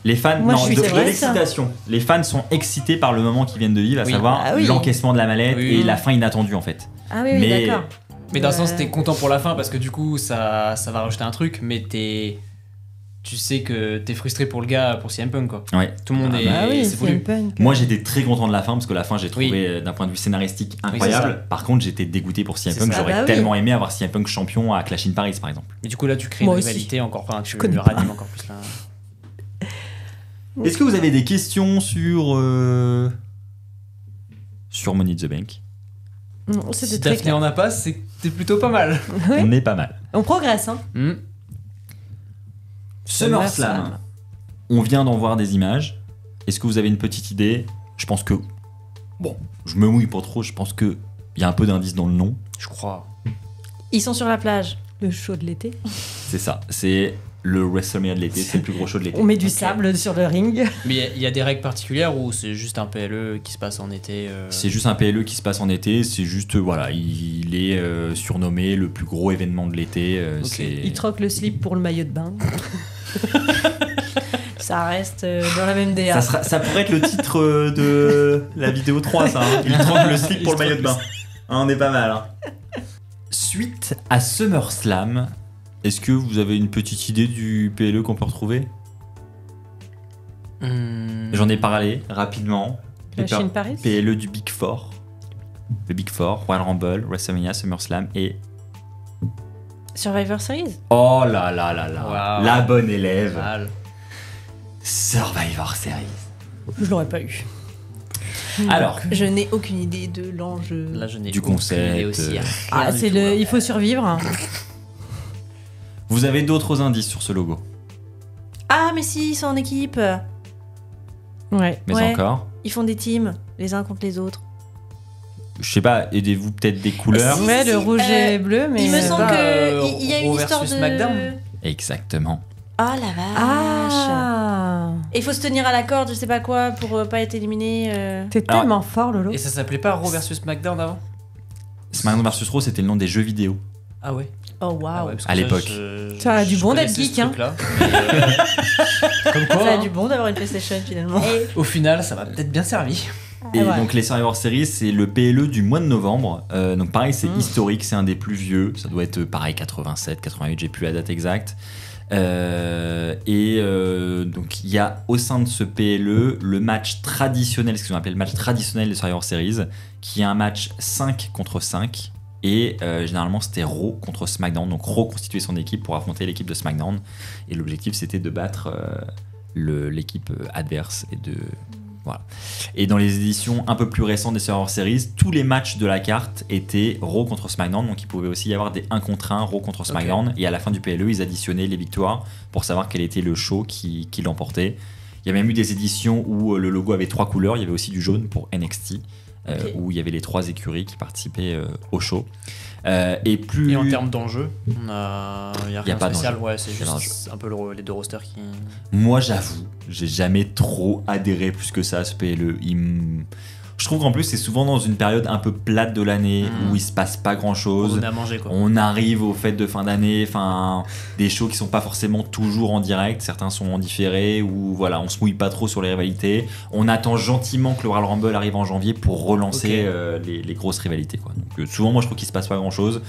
Les fans, Moi, non, je suis de vrai, l'excitation. Les fans sont excités par le moment qu'ils viennent de vivre, à Oui. savoir Ah oui. l'encaissement de la mallette Oui. et la fin inattendue en fait. Ah oui, Mais- d'accord. Mais d'un sens, t'es content pour la fin parce que du coup, ça va rajouter un truc, mais tu sais que t'es frustré pour le gars, pour CM Punk, quoi. Ouais. Tout le monde est. Ah oui, c'est c'est voulu. une punk. Moi j'étais très content de la fin parce que la fin j'ai trouvé Oui. d'un point de vue scénaristique c'est incroyable. ça. Par contre j'étais dégoûté pour CM C'est Punk. ça. J'aurais Ah bah oui. tellement aimé avoir CM Punk champion à Clash in Paris par exemple. Mais du coup, là, tu crées Moi une aussi. rivalité encore, enfin, tu connais le pas. ranimes encore plus là. Est-ce que vous avez des questions sur Money in the Bank? Non, C'était Si très Daphné clair. en a pas, c'est que t'es plutôt pas mal. Oui. On est pas mal. On progresse, hein. SummerSlam. On vient d'en voir des images. Est-ce que vous avez une petite idée? Je pense que bon, je me mouille pas trop. Je pense que il y a un peu d'indice dans le nom. Je crois. Ils sont sur la plage. Le show de l'été. C'est ça. C'est le WrestleMania de l'été. C'est le plus gros show de l'été. On met du Ok. sable sur le ring. Mais il y a des règles particulières ou c'est juste un PLE qui se passe en été C'est juste un PLE qui se passe en été. C'est juste voilà, il est surnommé le plus gros événement de l'été. Ok. C'est Il troque le slip pour le maillot de bain. Ça reste dans la même DA. ça pourrait être le titre de la vidéo 3, ça. Hein. Il troque le slip pour le maillot de bain. Hein, on est pas mal. Hein. Suite à SummerSlam, est-ce que vous avez une petite idée du PLE qu'on peut retrouver? J'en ai parlé rapidement. Les Clash in Paris. PLE du Big Four. Le Big Four, Royal Rumble, WrestleMania, SummerSlam et... Survivor Series. Oh là là là là, Wow. la bonne élève. Mal. Survivor Series. Je l'aurais pas eu. Alors, Je n'ai aucune idée de l'enjeu. Là, je n'ai Du aucune concept, idée aussi. Rien Ah, du c'est tout, le. là. Il faut survivre. vous avez d'autres indices sur ce logo? Ah, mais si, ils sont en équipe. Ouais. Mais Ouais. encore? Ils font des teams, les uns contre les autres. je sais pas, aidez-vous peut-être des couleurs. Si, Ouais, le rouge et bleu, mais. Il me semble pas, qu'il y a une Raw histoire de... versus SmackDown. Exactement. Oh la vache. Ah Et il faut se tenir à la corde, je sais pas quoi, pour pas être éliminé. T'es Alors- tellement fort, Lolo. Et ça s'appelait pas Raw versus SmackDown avant? SmackDown vs Raw, c'était le nom des jeux vidéo. Ah ouais. Oh Ah waouh. ouais, parce que À ça, l'époque. Ça a du bon d'être connaissais geek, ce hein. truc-là, mais, comme quoi, Ça a hein, du bon d'avoir une PlayStation finalement. au final, ça m'a peut-être bien servi. Et ouais. donc les Survivor Series, c'est le PLE du mois de novembre. Donc pareil, c'est historique, c'est un des plus vieux. Ça doit être pareil 87, 88, j'ai plus la date exacte. Donc il y a au sein de ce PLE le match traditionnel, ce qu'on appelle le match traditionnel des Survivor Series, qui est un match 5 contre 5. Et généralement c'était Raw contre SmackDown. Donc Raw constituait son équipe pour affronter l'équipe de SmackDown. Et l'objectif c'était de battre l'équipe adverse et de... Voilà. Et dans les éditions un peu plus récentes des Survivor Series, tous les matchs de la carte étaient Raw contre SmackDown, donc il pouvait aussi y avoir des 1 contre 1 Raw contre SmackDown, et à la fin du PLE, ils additionnaient les victoires pour savoir quel était le show qui l'emportait. Il y a même eu des éditions où le logo avait 3 couleurs, il y avait aussi du jaune pour NXT, où il y avait les 3 écuries qui participaient au show. Et en termes d'enjeu, il n'y a rien pas de spécial. d'enjeu. Ouais, c'est Y a pas juste un peu les deux rosters qui. Moi, j'avoue, j'ai jamais trop adhéré plus que ça à ce PLE. Je trouve qu'en plus, c'est souvent dans une période un peu plate de l'année où il se passe pas grand On chose. a mangé quoi. On arrive aux fêtes de fin d'année, enfin des shows qui sont pas forcément toujours en direct, certains sont en différé, ou voilà, on se mouille pas trop sur les rivalités. On attend gentiment que le Royal Rumble arrive en janvier pour relancer les grosses rivalités, quoi. Donc souvent, moi, je trouve qu'il se passe pas grand chose.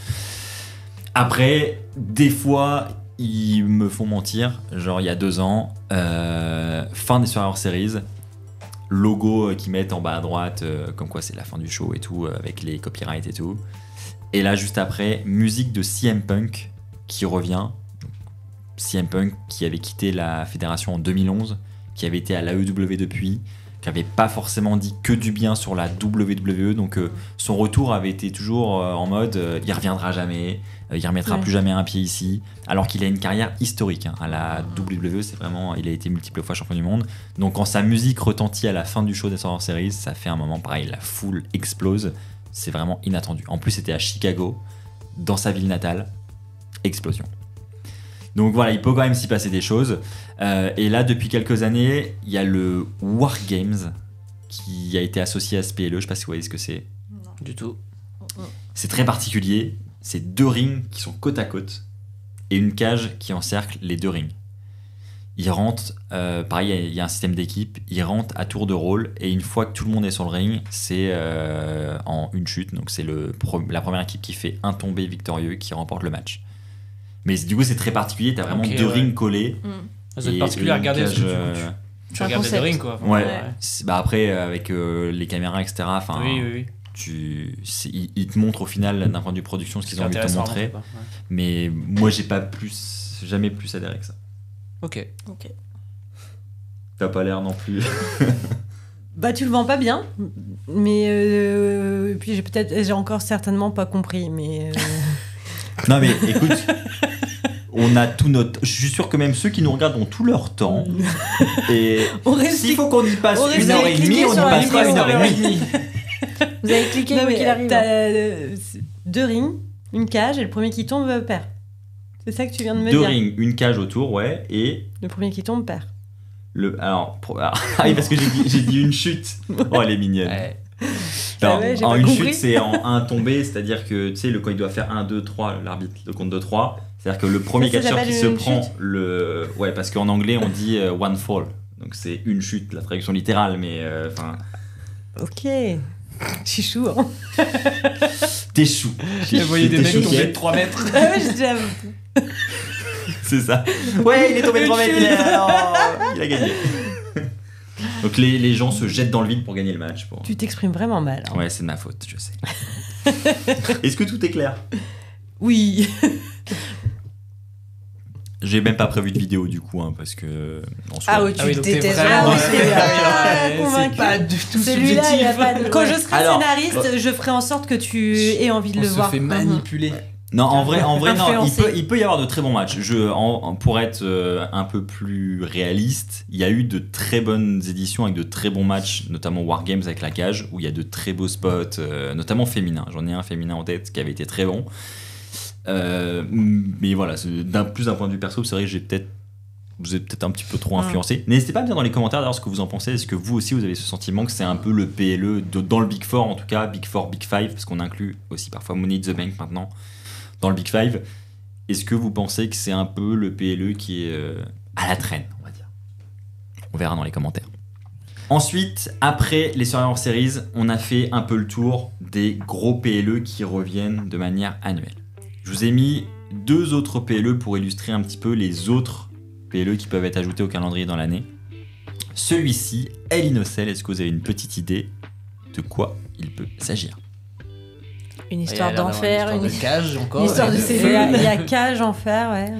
Après, des fois, ils me font mentir. Genre il y a 2 ans, fin des Survivor Series. Logo qu'ils mettent en bas à droite, comme quoi c'est la fin du show et tout, avec les copyrights et tout. Et là, juste après, musique de CM Punk qui revient. CM Punk qui avait quitté la fédération en 2011, qui avait été à l'AEW depuis, qui avait pas forcément dit que du bien sur la WWE. Donc son retour avait été toujours en mode il reviendra jamais, il remettra plus jamais un pied ici, alors qu'il a une carrière historique à la WWE. C'est vraiment, il a été multiples fois champion du monde. Donc quand sa musique retentit à la fin du show des Survivor Series, ça fait un moment pareil, la foule explose. C'est vraiment inattendu. En plus, c'était à Chicago, dans sa ville natale. Explosion. Donc voilà, il peut quand même s'y passer des choses. Et là, depuis quelques années, il y a le War Games qui a été associé à ce PLE. Je sais pas si vous voyez ce que c'est. Du tout. C'est très particulier. C'est 2 rings qui sont côte à côte et une cage qui encercle les 2 rings. Ils rentrent, pareil, il y a un système d'équipe, ils rentrent à tour de rôle et une fois que tout le monde est sur le ring, c'est en une chute. Donc c'est la première équipe qui fait un tombé victorieux qui remporte le match. Mais du coup, c'est très particulier, t'as vraiment 2 rings collés. Ça doit Et être particulier à une regarder parce que cage, tu regardes les rings quoi. Ouais. Ouais. Bah après, avec les caméras, etc. Enfin, Oui. ils te montrent au final, d'un point de vue production, ce qu'ils ont envie de te montrer. Mais moi, j'ai jamais plus adhéré que ça. Ok. T'as pas l'air non plus. Bah, tu le vends pas bien, mais puis j'ai encore certainement pas compris, mais. Non, mais écoute, on a tout notre. Je suis sûr que même ceux qui nous regardent ont tout leur temps. Et s'il faut qu'on y passe on 1h30, cliqué on y sur la passera vidéo. 1h30. Vous avez cliqué Non, quoi mais qu'il arrive. t'as 2 rings, une cage, et le premier qui tombe perd. C'est ça que tu viens de me 2 dire. rings, une cage autour, ouais, et Le premier qui tombe perd. alors oui, parce que j'ai dit une chute. Oh, elle est mignonne. Ouais. Alors, ouais, j'ai en pas une compris. chute, c'est en un tombé, c'est-à-dire que tu sais, quand il doit faire 1, 2, 3, l'arbitre le compte de 3, c'est-à-dire que le premier Ça catcheur qui s'appelle se une prend chute. le. Ouais, parce qu'en anglais on dit one fall, donc c'est une chute, la traduction littérale, mais enfin. Ok. Chichou, hein. T'es chou. Vous voyez des T'es mecs chou, tomber ok. de 3 mètres. Ah ouais, j'ai déjà. C'est ça. Ouais, il est tombé de 3 mètres, il a gagné. Donc les gens se jettent dans le vide pour gagner le match. Tu t'exprimes vraiment mal. Hein. Ouais, c'est de ma faute, je sais. Est-ce que tout est clair? Oui. J'ai même pas prévu de vidéo du coup, parce que. En soi, Ah oui, tu Ah oui, le donc t'es détestes vraiment- vraiment. Ouais, convaincu. c'est pas du tout Celui-là, il y a pas de. Quand ouais. je serai Alors, scénariste, je ferai en sorte que tu aies envie de On le se voir. fait manipuler. Non, en vrai, non, Influencé. il peut y avoir de très bons matchs. Pour être un peu plus réaliste, il y a eu de très bonnes éditions avec de très bons matchs, notamment Wargames avec la cage, où il y a de très beaux spots, notamment féminins. J'en ai un féminin en tête qui avait été très bon. Mais voilà, d'un point de vue perso, c'est vrai que vous êtes peut-être un petit peu trop influencé. N'hésitez pas à me dire dans les commentaires d'ailleurs ce que vous en pensez. Est-ce que vous aussi vous avez ce sentiment que c'est un peu le PLE dans le Big Four, en tout cas Big Four, Big Five, parce qu'on inclut aussi parfois Money in the Bank maintenant dans le Big Five. Est-ce que vous pensez que c'est un peu le PLE qui est à la traîne, on va dire? On verra dans les commentaires. Ensuite, après les Survivor Series, on a fait un peu le tour des gros PLE qui reviennent de manière annuelle. Je vous ai mis 2 autres PLE pour illustrer un petit peu les autres PLE qui peuvent être ajoutés au calendrier dans l'année. Celui-ci, Hell in a Cell, est-ce que vous avez une petite idée de quoi il peut s'agir? Une histoire d'enfer, une histoire de cage encore. une histoire de Il cellule. y a cage, enfer, ouais.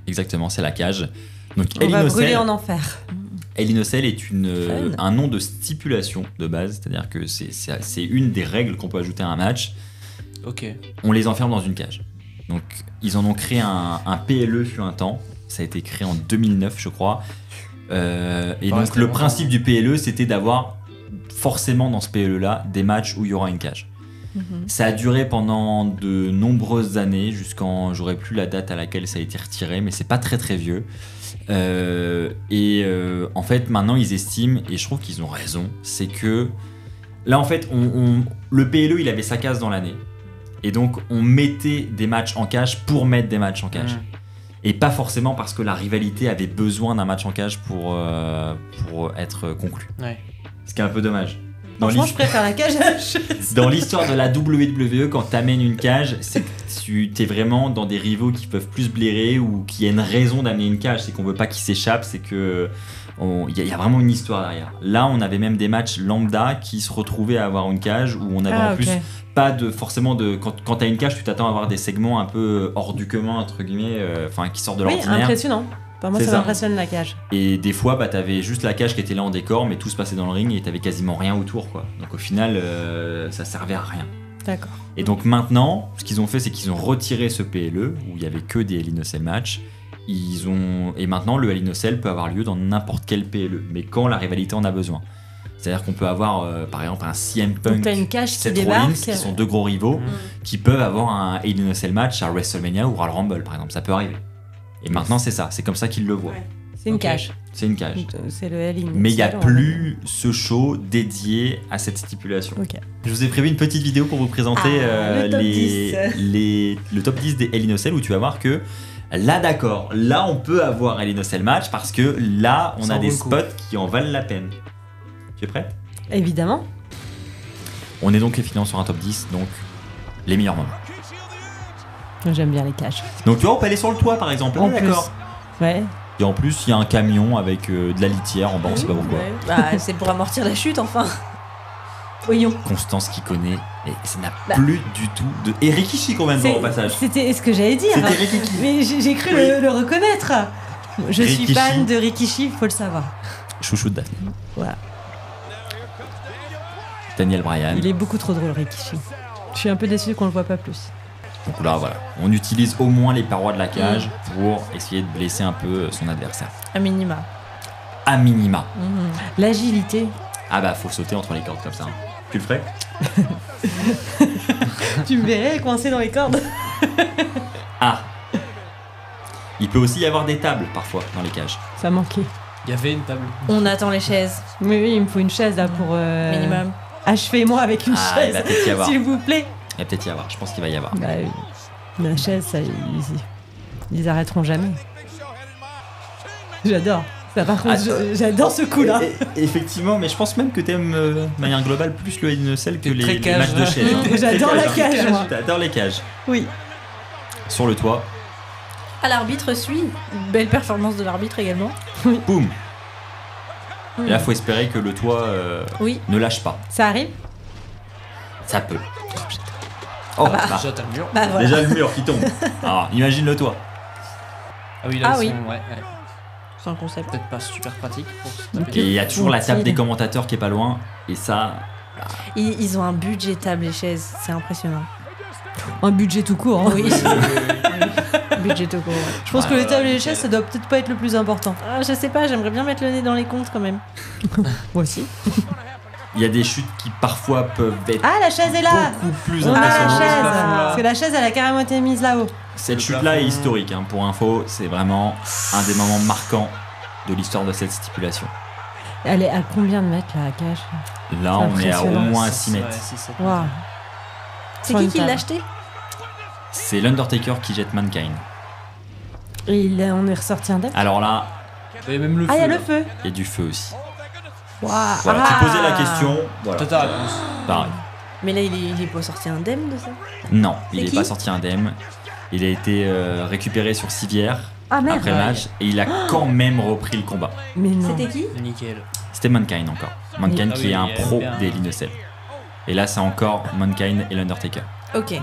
Exactement, c'est la cage. Donc, On Hell va in a brûler Cell- en enfer. Hell in a Cell est Fun. un nom de stipulation de base, c'est-à-dire que c'est une des règles qu'on peut ajouter à un match. Ok. On les enferme dans une cage. Donc, ils en ont créé un PLE fut un temps. Ça a été créé en 2009, je crois. Et Pas donc, resté le longtemps. principe du PLE, c'était d'avoir forcément dans ce PLE-là des matchs où il y aura une cage. Ça a duré pendant de nombreuses années, jusqu'en. J'aurais plus la date à laquelle ça a été retiré, mais c'est pas très très vieux. En fait, maintenant, ils estiment, et je trouve qu'ils ont raison, c'est que. Là, en fait, le PLE, il avait sa case dans l'année. Et donc, on mettait des matchs en cage pour mettre des matchs en cage. Et pas forcément parce que la rivalité avait besoin d'un match en cage pour être conclu. Ouais. Ce qui est un peu dommage. Dans Franchement, l'his- je préfère la cage à la chaise. dans l'histoire de la WWE, quand t'amènes une cage, c'est que tu t'es vraiment dans des rivaux qui peuvent plus blairer ou qui a une raison d'amener une cage. C'est qu'on veut pas qu'ils s'échappent, c'est que il y a vraiment une histoire derrière. Là, on avait même des matchs lambda qui se retrouvaient à avoir une cage où on avait en plus pas de forcément de quand t'as une cage, tu t'attends à avoir des segments un peu hors du commun entre guillemets, enfin qui sortent de Oui, l'ordinaire. impressionnant. Enfin, moi, C'est ça ça. m'impressionne la cage. Et des fois, t'avais juste la cage qui était là en décor, mais tout se passait dans le ring et t'avais quasiment rien autour, quoi. Donc au final, ça servait à rien. D'accord. Et donc maintenant, ce qu'ils ont fait, c'est qu'ils ont retiré ce PLE où il y avait que des Hell in a Cell matchs. Et maintenant, le Hell in a Cell peut avoir lieu dans n'importe quel PLE, mais quand la rivalité en a besoin. C'est-à-dire qu'on peut avoir, par exemple, un CM Donc Punk, t'as une cage qui Seth débarque. Rollins, qui sont deux gros rivaux, qui peuvent avoir un Hell in a Cell match à WrestleMania ou Royal Rumble, par exemple. Ça peut arriver. Et maintenant, c'est ça. C'est comme ça qu'ils le voient. Ouais. C'est une Ok. cage. C'est une cage. C'est le Hell in a Mais il n'y a Cell, plus ce show dédié à cette stipulation. Ok. Je vous ai prévu une petite vidéo pour vous présenter le top 10. le top 10 des Hell in a Cell où tu vas voir que là, d'accord, là on peut avoir Hell in a Cell match parce que là on Ça a en des vaut le coup. spots qui en valent la peine. Tu es prêt? Évidemment. On est donc finalement sur un top 10, donc les meilleurs moments. J'aime bien les cages. Donc tu vois, on peut aller sur le toit par exemple. En Ah, d'accord. plus. Ouais. Et en plus, il y a un camion avec de la litière en bas, on sait pas pourquoi. Ouais. Bah, c'est pour amortir la chute, enfin. Voyons. Constance qui connaît, et ça n'a Bah. plus du tout de. Et Rikishi qu'on vient de voir au passage. C'était ce que j'allais dire. C'était Rikishi. Mais j'ai cru Oui. le reconnaître. Je suis Rikishi. fan de Rikishi, faut le savoir. Chouchou de Daphne. Voilà. Daniel Bryan. Il est beaucoup trop drôle, Rikishi. Je suis un peu déçu qu'on le voit pas plus. Donc là, voilà, on utilise au moins les parois de la cage pour essayer de blesser un peu son adversaire. À minima. À minima. L'agilité. Ah bah, faut sauter entre les cordes comme ça. Hein. Tu le ferais? Tu me verrais coincé dans les cordes. Ah. Il peut aussi y avoir des tables parfois dans les cages. Ça manquait. Il y avait une table. On attend les chaises. Mais oui, il me faut une chaise là pour. Minimum. Achevez-moi avec une Ah, il va chaise. peut-être y avoir. S'il vous plaît. Il va peut-être y avoir. Je pense qu'il va y avoir. Bah, la chaise, ça, ils arrêteront jamais. J'adore. Ça, par contre, Ah, j'adore ce coup-là. Effectivement, mais je pense même que t'aimes de manière globale plus le Hell in a Cell que T'es très les cage, matchs de hein. chaise. hein. J'adore Très la cage, moi. T'adores les cages. Oui. Sur le toit, Ah, l'arbitre suit. Belle performance de l'arbitre également. boum. Et là, faut espérer que le toit Oui. ne lâche pas. Ça arrive. Ça peut. Oh, bah, Déjà, t'as le mur. Bah voilà. déjà le mur qui tombe. Alors, imagine le toit. Ah oui, là, Ah ils oui. sont, ouais. C'est un concept. Peut-être pas super pratique pour se Ok. taper. Et il y a toujours la table Faut-il des commentateurs qui est pas loin. Et ça, Ils ont un budget table et chaises. C'est impressionnant. Un budget tout court. Hein. Oui. Budget au cours. Ouais. Je pense que les tables et les chaises, ça doit peut-être pas être le plus important. Ah, je sais pas, j'aimerais bien mettre le nez dans les comptes quand même. Moi aussi. Il y a des chutes qui parfois peuvent être Ah, la chaise est là. beaucoup plus Ah, la impressionnantes. chaise. Là. Parce que la chaise, elle a carrément été mise là-haut. Cette chute-là est historique, hein, pour info. C'est vraiment un des moments marquants de l'histoire de cette stipulation. Elle est à combien de mètres, la cage? Là, on est à au Impressionnant. moins 6 mètres. Waouh. C'est qui l'a acheté? C'est l'Undertaker qui jette Mankind. Et on est ressorti indemne. Alors là, Il y a même le feu. Ah, il y a là. le feu. il y a du feu aussi. Waouh. Voilà, tu posais la question. Voilà. T'as ta réponse. Pareil. Mais là, il est pas sorti indemne de ça? Non, C'est il n'est qui pas sorti indemne. Il a été récupéré sur civière Ah merde. après le match et il a quand même repris le combat. Mais non. C'était qui? Nickel. C'était Mankind encore. Mankind Ah qui oui, est un il aime pro bien. des Hell in a Cell. Et là, c'est encore Mankind et l'Undertaker. Ok.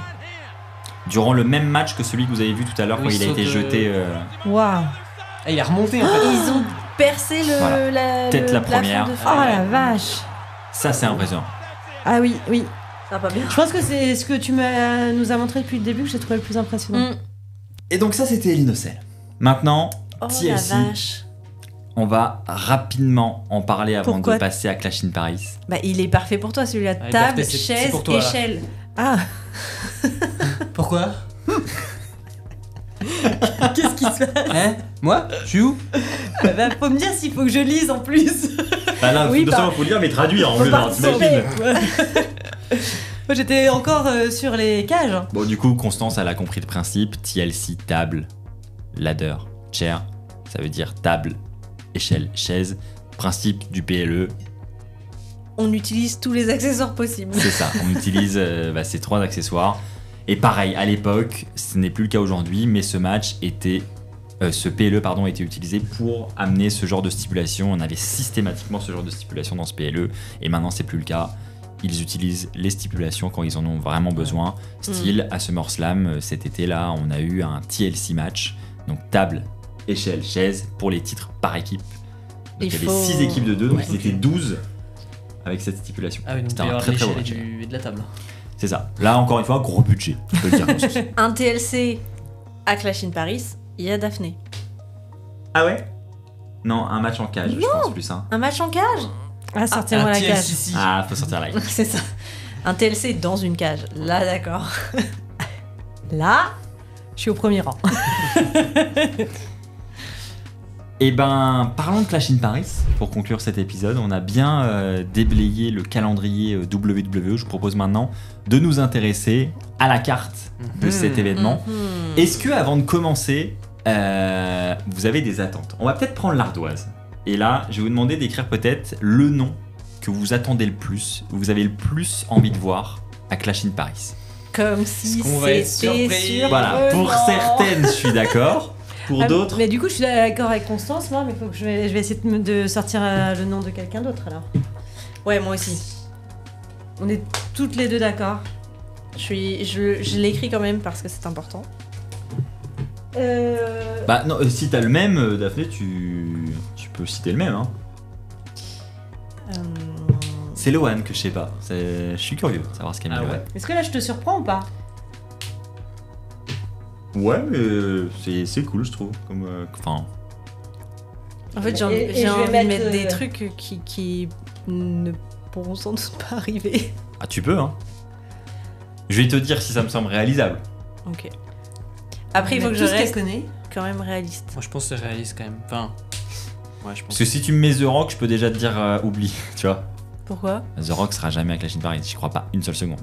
Durant le même match que celui que vous avez vu tout à l'heure Oui, quand il a saute, été jeté. Waouh. Ah, il a remonté en fait. Ils ont percé le, Voilà. Peut-être le la plafond première. de feu. Oh la vache. Ça, c'est impressionnant. Ah oui, oui. Ça va pas bien. Je pense que c'est ce que tu nous as montré depuis le début que j'ai trouvé le plus impressionnant. Et donc, ça, c'était Hell in a Cell. Maintenant, Oh TLC, la vache. on va rapidement en parler avant Pourquoi de passer à Clash in Paris. Bah, il est parfait pour toi celui-là. Ah, Table, parfait, c'est chaise, pour toi, là. échelle. Ah, Pourquoi qu'est-ce qui se passe? Hein Moi Je suis où Bah, faut me dire s'il faut que je lise en plus. Ah là, Oui, il faut lire, mais traduire en Faut plus, pas alors, t'imagines. sauver. Moi j'étais encore sur les cages. Bon, du coup, Constance, elle a compris le principe. TLC, table, ladder, chair. Ça veut dire table, échelle, chaise. Principe du PLE, On utilise tous les accessoires possibles. c'est ça. On utilise ces 3 accessoires. Et pareil, à l'époque, ce n'est plus le cas aujourd'hui, mais ce match était. Ce PLE pardon, était utilisé pour amener ce genre de stipulation. On avait systématiquement ce genre de stipulation dans ce PLE. Et maintenant, c'est plus le cas. Ils utilisent les stipulations quand ils en ont vraiment besoin. Style, à SummerSlam, cet été-là, on a eu un TLC match. Donc table, échelle, chaise, pour les titres par équipe. Donc, il y avait 6 équipes de 2, donc Ouais. ils étaient 12 avec cette stipulation. Ah oui, donc C'était il va y un avoir très très bon l'échelle match. et de la table. C'est ça. Là, encore une fois, gros budget. Je peux le dire comme ça. Un TLC à Clash in Paris, il y a Daphné. Ah ouais? Non, un match en cage, je pense plus. Hein. Un match en cage? Ah, sortez-moi la cage. TLCC. Ah, faut sortir live. C'est ça. Un TLC dans une cage. Là, d'accord. Là, je suis au premier rang. Et ben, parlons de Clash in Paris. Pour conclure cet épisode, on a bien déblayé le calendrier WWE. Je vous propose maintenant de nous intéresser à la carte de cet événement. Est-ce que, avant de commencer, vous avez des attentes? On va peut-être prendre l'ardoise. Et là, je vais vous demander d'écrire peut-être le nom que vous attendez le plus, vous avez le plus envie de voir à Clash in Paris. Comme si Est-ce qu'on va être c'était surpris sûr. Voilà, pour certaines, je suis d'accord. Pour Ah, d'autres, Mais du coup, je suis d'accord avec Constance, moi, mais faut que je vais essayer de sortir le nom de quelqu'un d'autre alors. Ouais, moi aussi. On est toutes les deux d'accord. Je l'écris quand même parce que c'est important. bah non, si t'as le même, Daphné, tu peux citer le même. Hein. C'est Lohan que je sais pas. Je suis curieux de savoir ce qu'elle Ah met. ouais. Est-ce que là, je te surprends ou pas? Ouais, mais c'est cool, je trouve. Comme, enfin, En fait, Et j'ai je vais envie de mettre, mettre des trucs qui ne pourront sans doute pas arriver. ah, tu peux, hein. Je vais te dire si ça me semble réalisable. Ok. Après, il faut On a que je tous qu'elle reste connaît. quand même réaliste. Moi, je pense que c'est réaliste quand même. Enfin, ouais, je pense. Parce que si tu me mets The Rock, je peux déjà te dire oublie, tu vois. Pourquoi? The Rock sera jamais à Clash in Paris, j'y crois pas une seule seconde.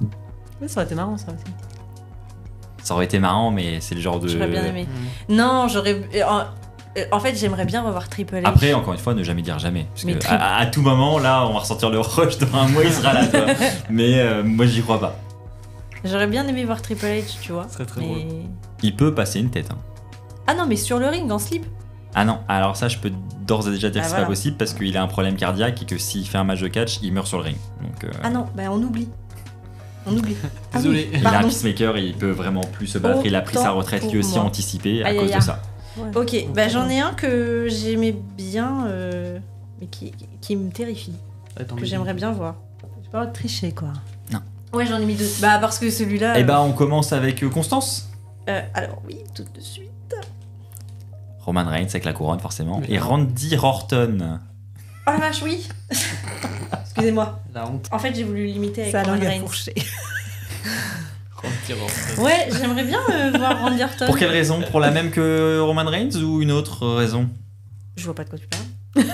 Ouais, ça aurait été marrant, ça aussi. Ça aurait été marrant, mais c'est le genre de. J'aurais bien aimé. Non, j'aurais. En fait, j'aimerais bien revoir Triple H. Après, encore une fois, ne jamais dire jamais. Parce Mais que à tout moment, là, on va ressortir le rush dans un mois, il sera là, tu vois. Mais moi, j'y crois pas. J'aurais bien aimé voir Triple H, tu vois. Ce serait très mais... drôle. Il peut passer une tête. Hein. Ah non, mais sur le ring, en slip. Ah non, alors ça, je peux d'ores et déjà dire Ah, que c'est voilà. pas possible parce qu'il a un problème cardiaque et que s'il fait un match de catch, il meurt sur le ring. Donc, Ah non, bah on oublie. On oublie. Désolé. il a un pardon. pacemaker et il peut vraiment plus se battre. Il a pris sa Autant retraite lui pour aussi moi. anticipée à Aïe, cause aïe, de aïe. ça. Ok, bah j'en ai un que j'aimais bien, mais qui me terrifie, Attends, que mais- j'aimerais bien voir. J'ai pas le droit de tricher, quoi. Ouais, j'en ai mis 2. Bah, parce que celui-là. Eh ben, on commence avec Constance. Alors, oui, tout de suite. Roman Reigns avec la couronne, forcément. Mais Et non. Randy Orton. Oh la vache, oui. Excusez-moi. La honte. En fait, j'ai voulu limiter avec Ça Roman langue à Reigns. fourcher. Ouais, j'aimerais bien voir Randy Orton. Pour quelle raison? Pour la même que Roman Reigns ou une autre raison? Je vois pas de quoi tu parles.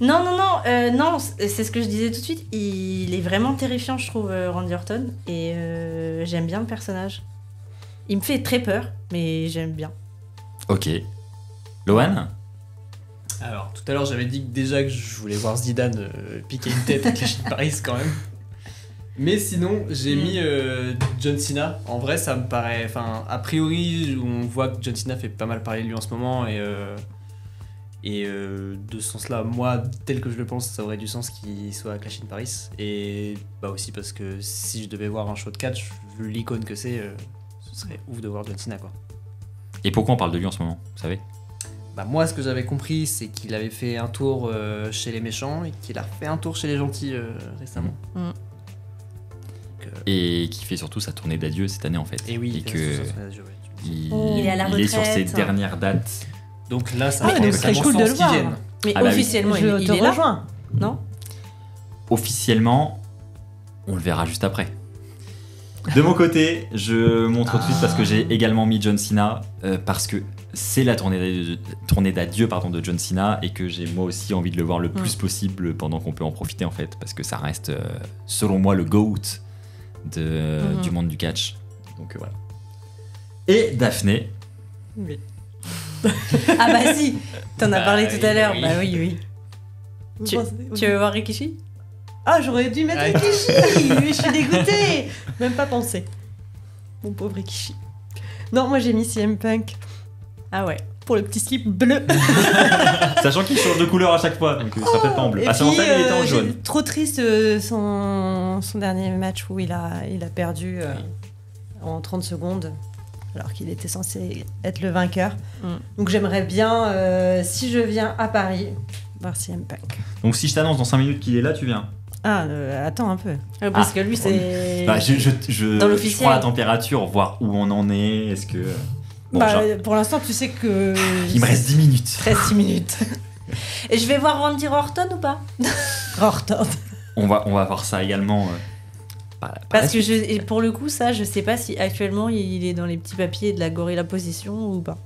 non, c'est ce que je disais tout de suite. Il est vraiment terrifiant, je trouve, Randy Orton. Et j'aime bien le personnage. Il me fait très peur, mais j'aime bien. Ok. Lohan? Alors, tout à l'heure, j'avais dit que déjà que je voulais voir Zidane piquer une tête à Clash in Paris quand même. Mais sinon, j'ai mis John Cena. En vrai, ça me paraît. Enfin, a priori, on voit que John Cena fait pas mal parler de lui en ce moment. Et de ce sens-là, moi, tel que je le pense, ça aurait du sens qu'il soit à Clash in Paris. Et bah aussi parce que si je devais voir un show de catch, vu l'icône que c'est, ce serait ouf de voir John Cena, quoi. Et pourquoi on parle de lui en ce moment, vous savez? Bah moi, ce que j'avais compris, c'est qu'il avait fait un tour chez les méchants et qu'il a fait un tour chez les gentils récemment. Et qui fait surtout sa tournée d'adieu cette année, en fait. Et oui, Et il fait que ça sur son adieu, ouais. il est à la il est sur ses retraite. dernières dates. Donc là, ça Ah, fait donc ce serait vraiment cool de sens le qu'ils voir. viennent. Mais Ah bah oui. officiellement, Je il te est là, rejoins. non? Officiellement, on le verra juste après. De mon côté, je montre tout de suite parce que j'ai également mis John Cena parce que c'est la tournée d'adieu de John Cena et que j'ai moi aussi envie de le voir le plus possible pendant qu'on peut en profiter en fait parce que ça reste selon moi le GOAT du monde du catch. Donc voilà. Et Daphné. Ah bah si, t'en as Bah parlé tout à l'heure. oui. Bah oui. Tu veux voir Rikishi? Ah, j'aurais dû mettre Ouais. Rikishi. Je suis dégoûtée. Même pas pensé. Mon pauvre Rikishi. Non, moi j'ai mis CM Punk Ah ouais. pour le petit slip bleu. Sachant qu'il change de couleur à chaque fois, donc il sera peut-être pas en bleu. Et Ah, c'est en puis, fait, il était en jaune. j'ai trop triste son dernier match où il a perdu en 30 secondes alors qu'il était censé être le vainqueur. Donc j'aimerais bien, si je viens à Paris, voir CM Punk. Donc si je t'annonce dans 5 minutes qu'il est là, tu viens. Ah, attends un peu. Parce que lui, c'est. Bah, Dans je l'officiel. prends la température, voir où on en est. Est-ce que. Bon, Bah, genre, pour l'instant, tu sais que... il me reste 10 minutes. 13 minutes. Et je vais voir Randy Orton ou pas? Orton. On va voir ça également. Par la Parce que suite. et pour le coup, ça, je sais pas si actuellement il est dans les petits papiers de la Gorilla Position ou pas.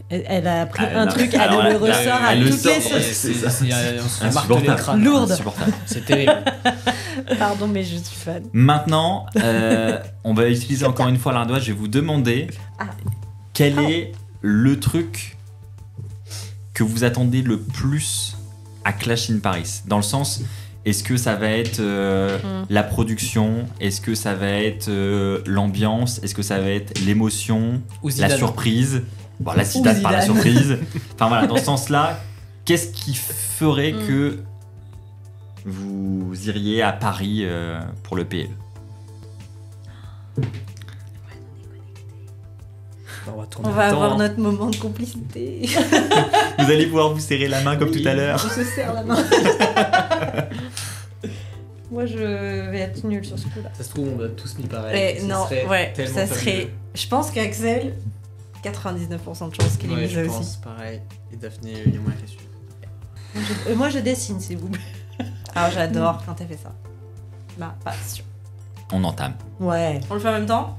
Elle a pris Ah, un non. truc, Alors elle là, le ressort à elle le toutes les sort, sauces. c'est ça. On se martèle Insupportable. le crâne. Lourde. Insupportable. C'est terrible. Pardon, mais je suis fan. Maintenant, on va utiliser encore une fois l'ardoise. Je vais vous demander quel est le truc que vous attendez le plus à Clash in Paris. Dans le sens, est-ce que ça va être la production? Est-ce que ça va être l'ambiance? Est-ce que ça va être l'émotion? Ou La Zidane. surprise? Bon, la Zidane par la Zidane. surprise. Enfin voilà, dans ce sens-là, qu'est-ce qui ferait que vous iriez à Paris pour le PL? tourner On va le temps, avoir hein. notre moment de complicité. Vous allez pouvoir vous serrer la main comme Oui, tout à l'heure. On se serre la main. Moi, je vais être nulle sur ce coup-là. Ça se trouve, on a tous mis pareil. Mais Ça non, serait ouais, tellement ça fabuleux. serait. Je pense qu'Axel, 99% de chances qu'il ait Ouais, mis ça je aussi. pense, pareil. Et Daphné, il y a moins que celui. Moi, je dessine, s'il vous plaît. Ah, j'adore quand t'as fait ça. Ma passion. On entame. Ouais. On le fait en même temps?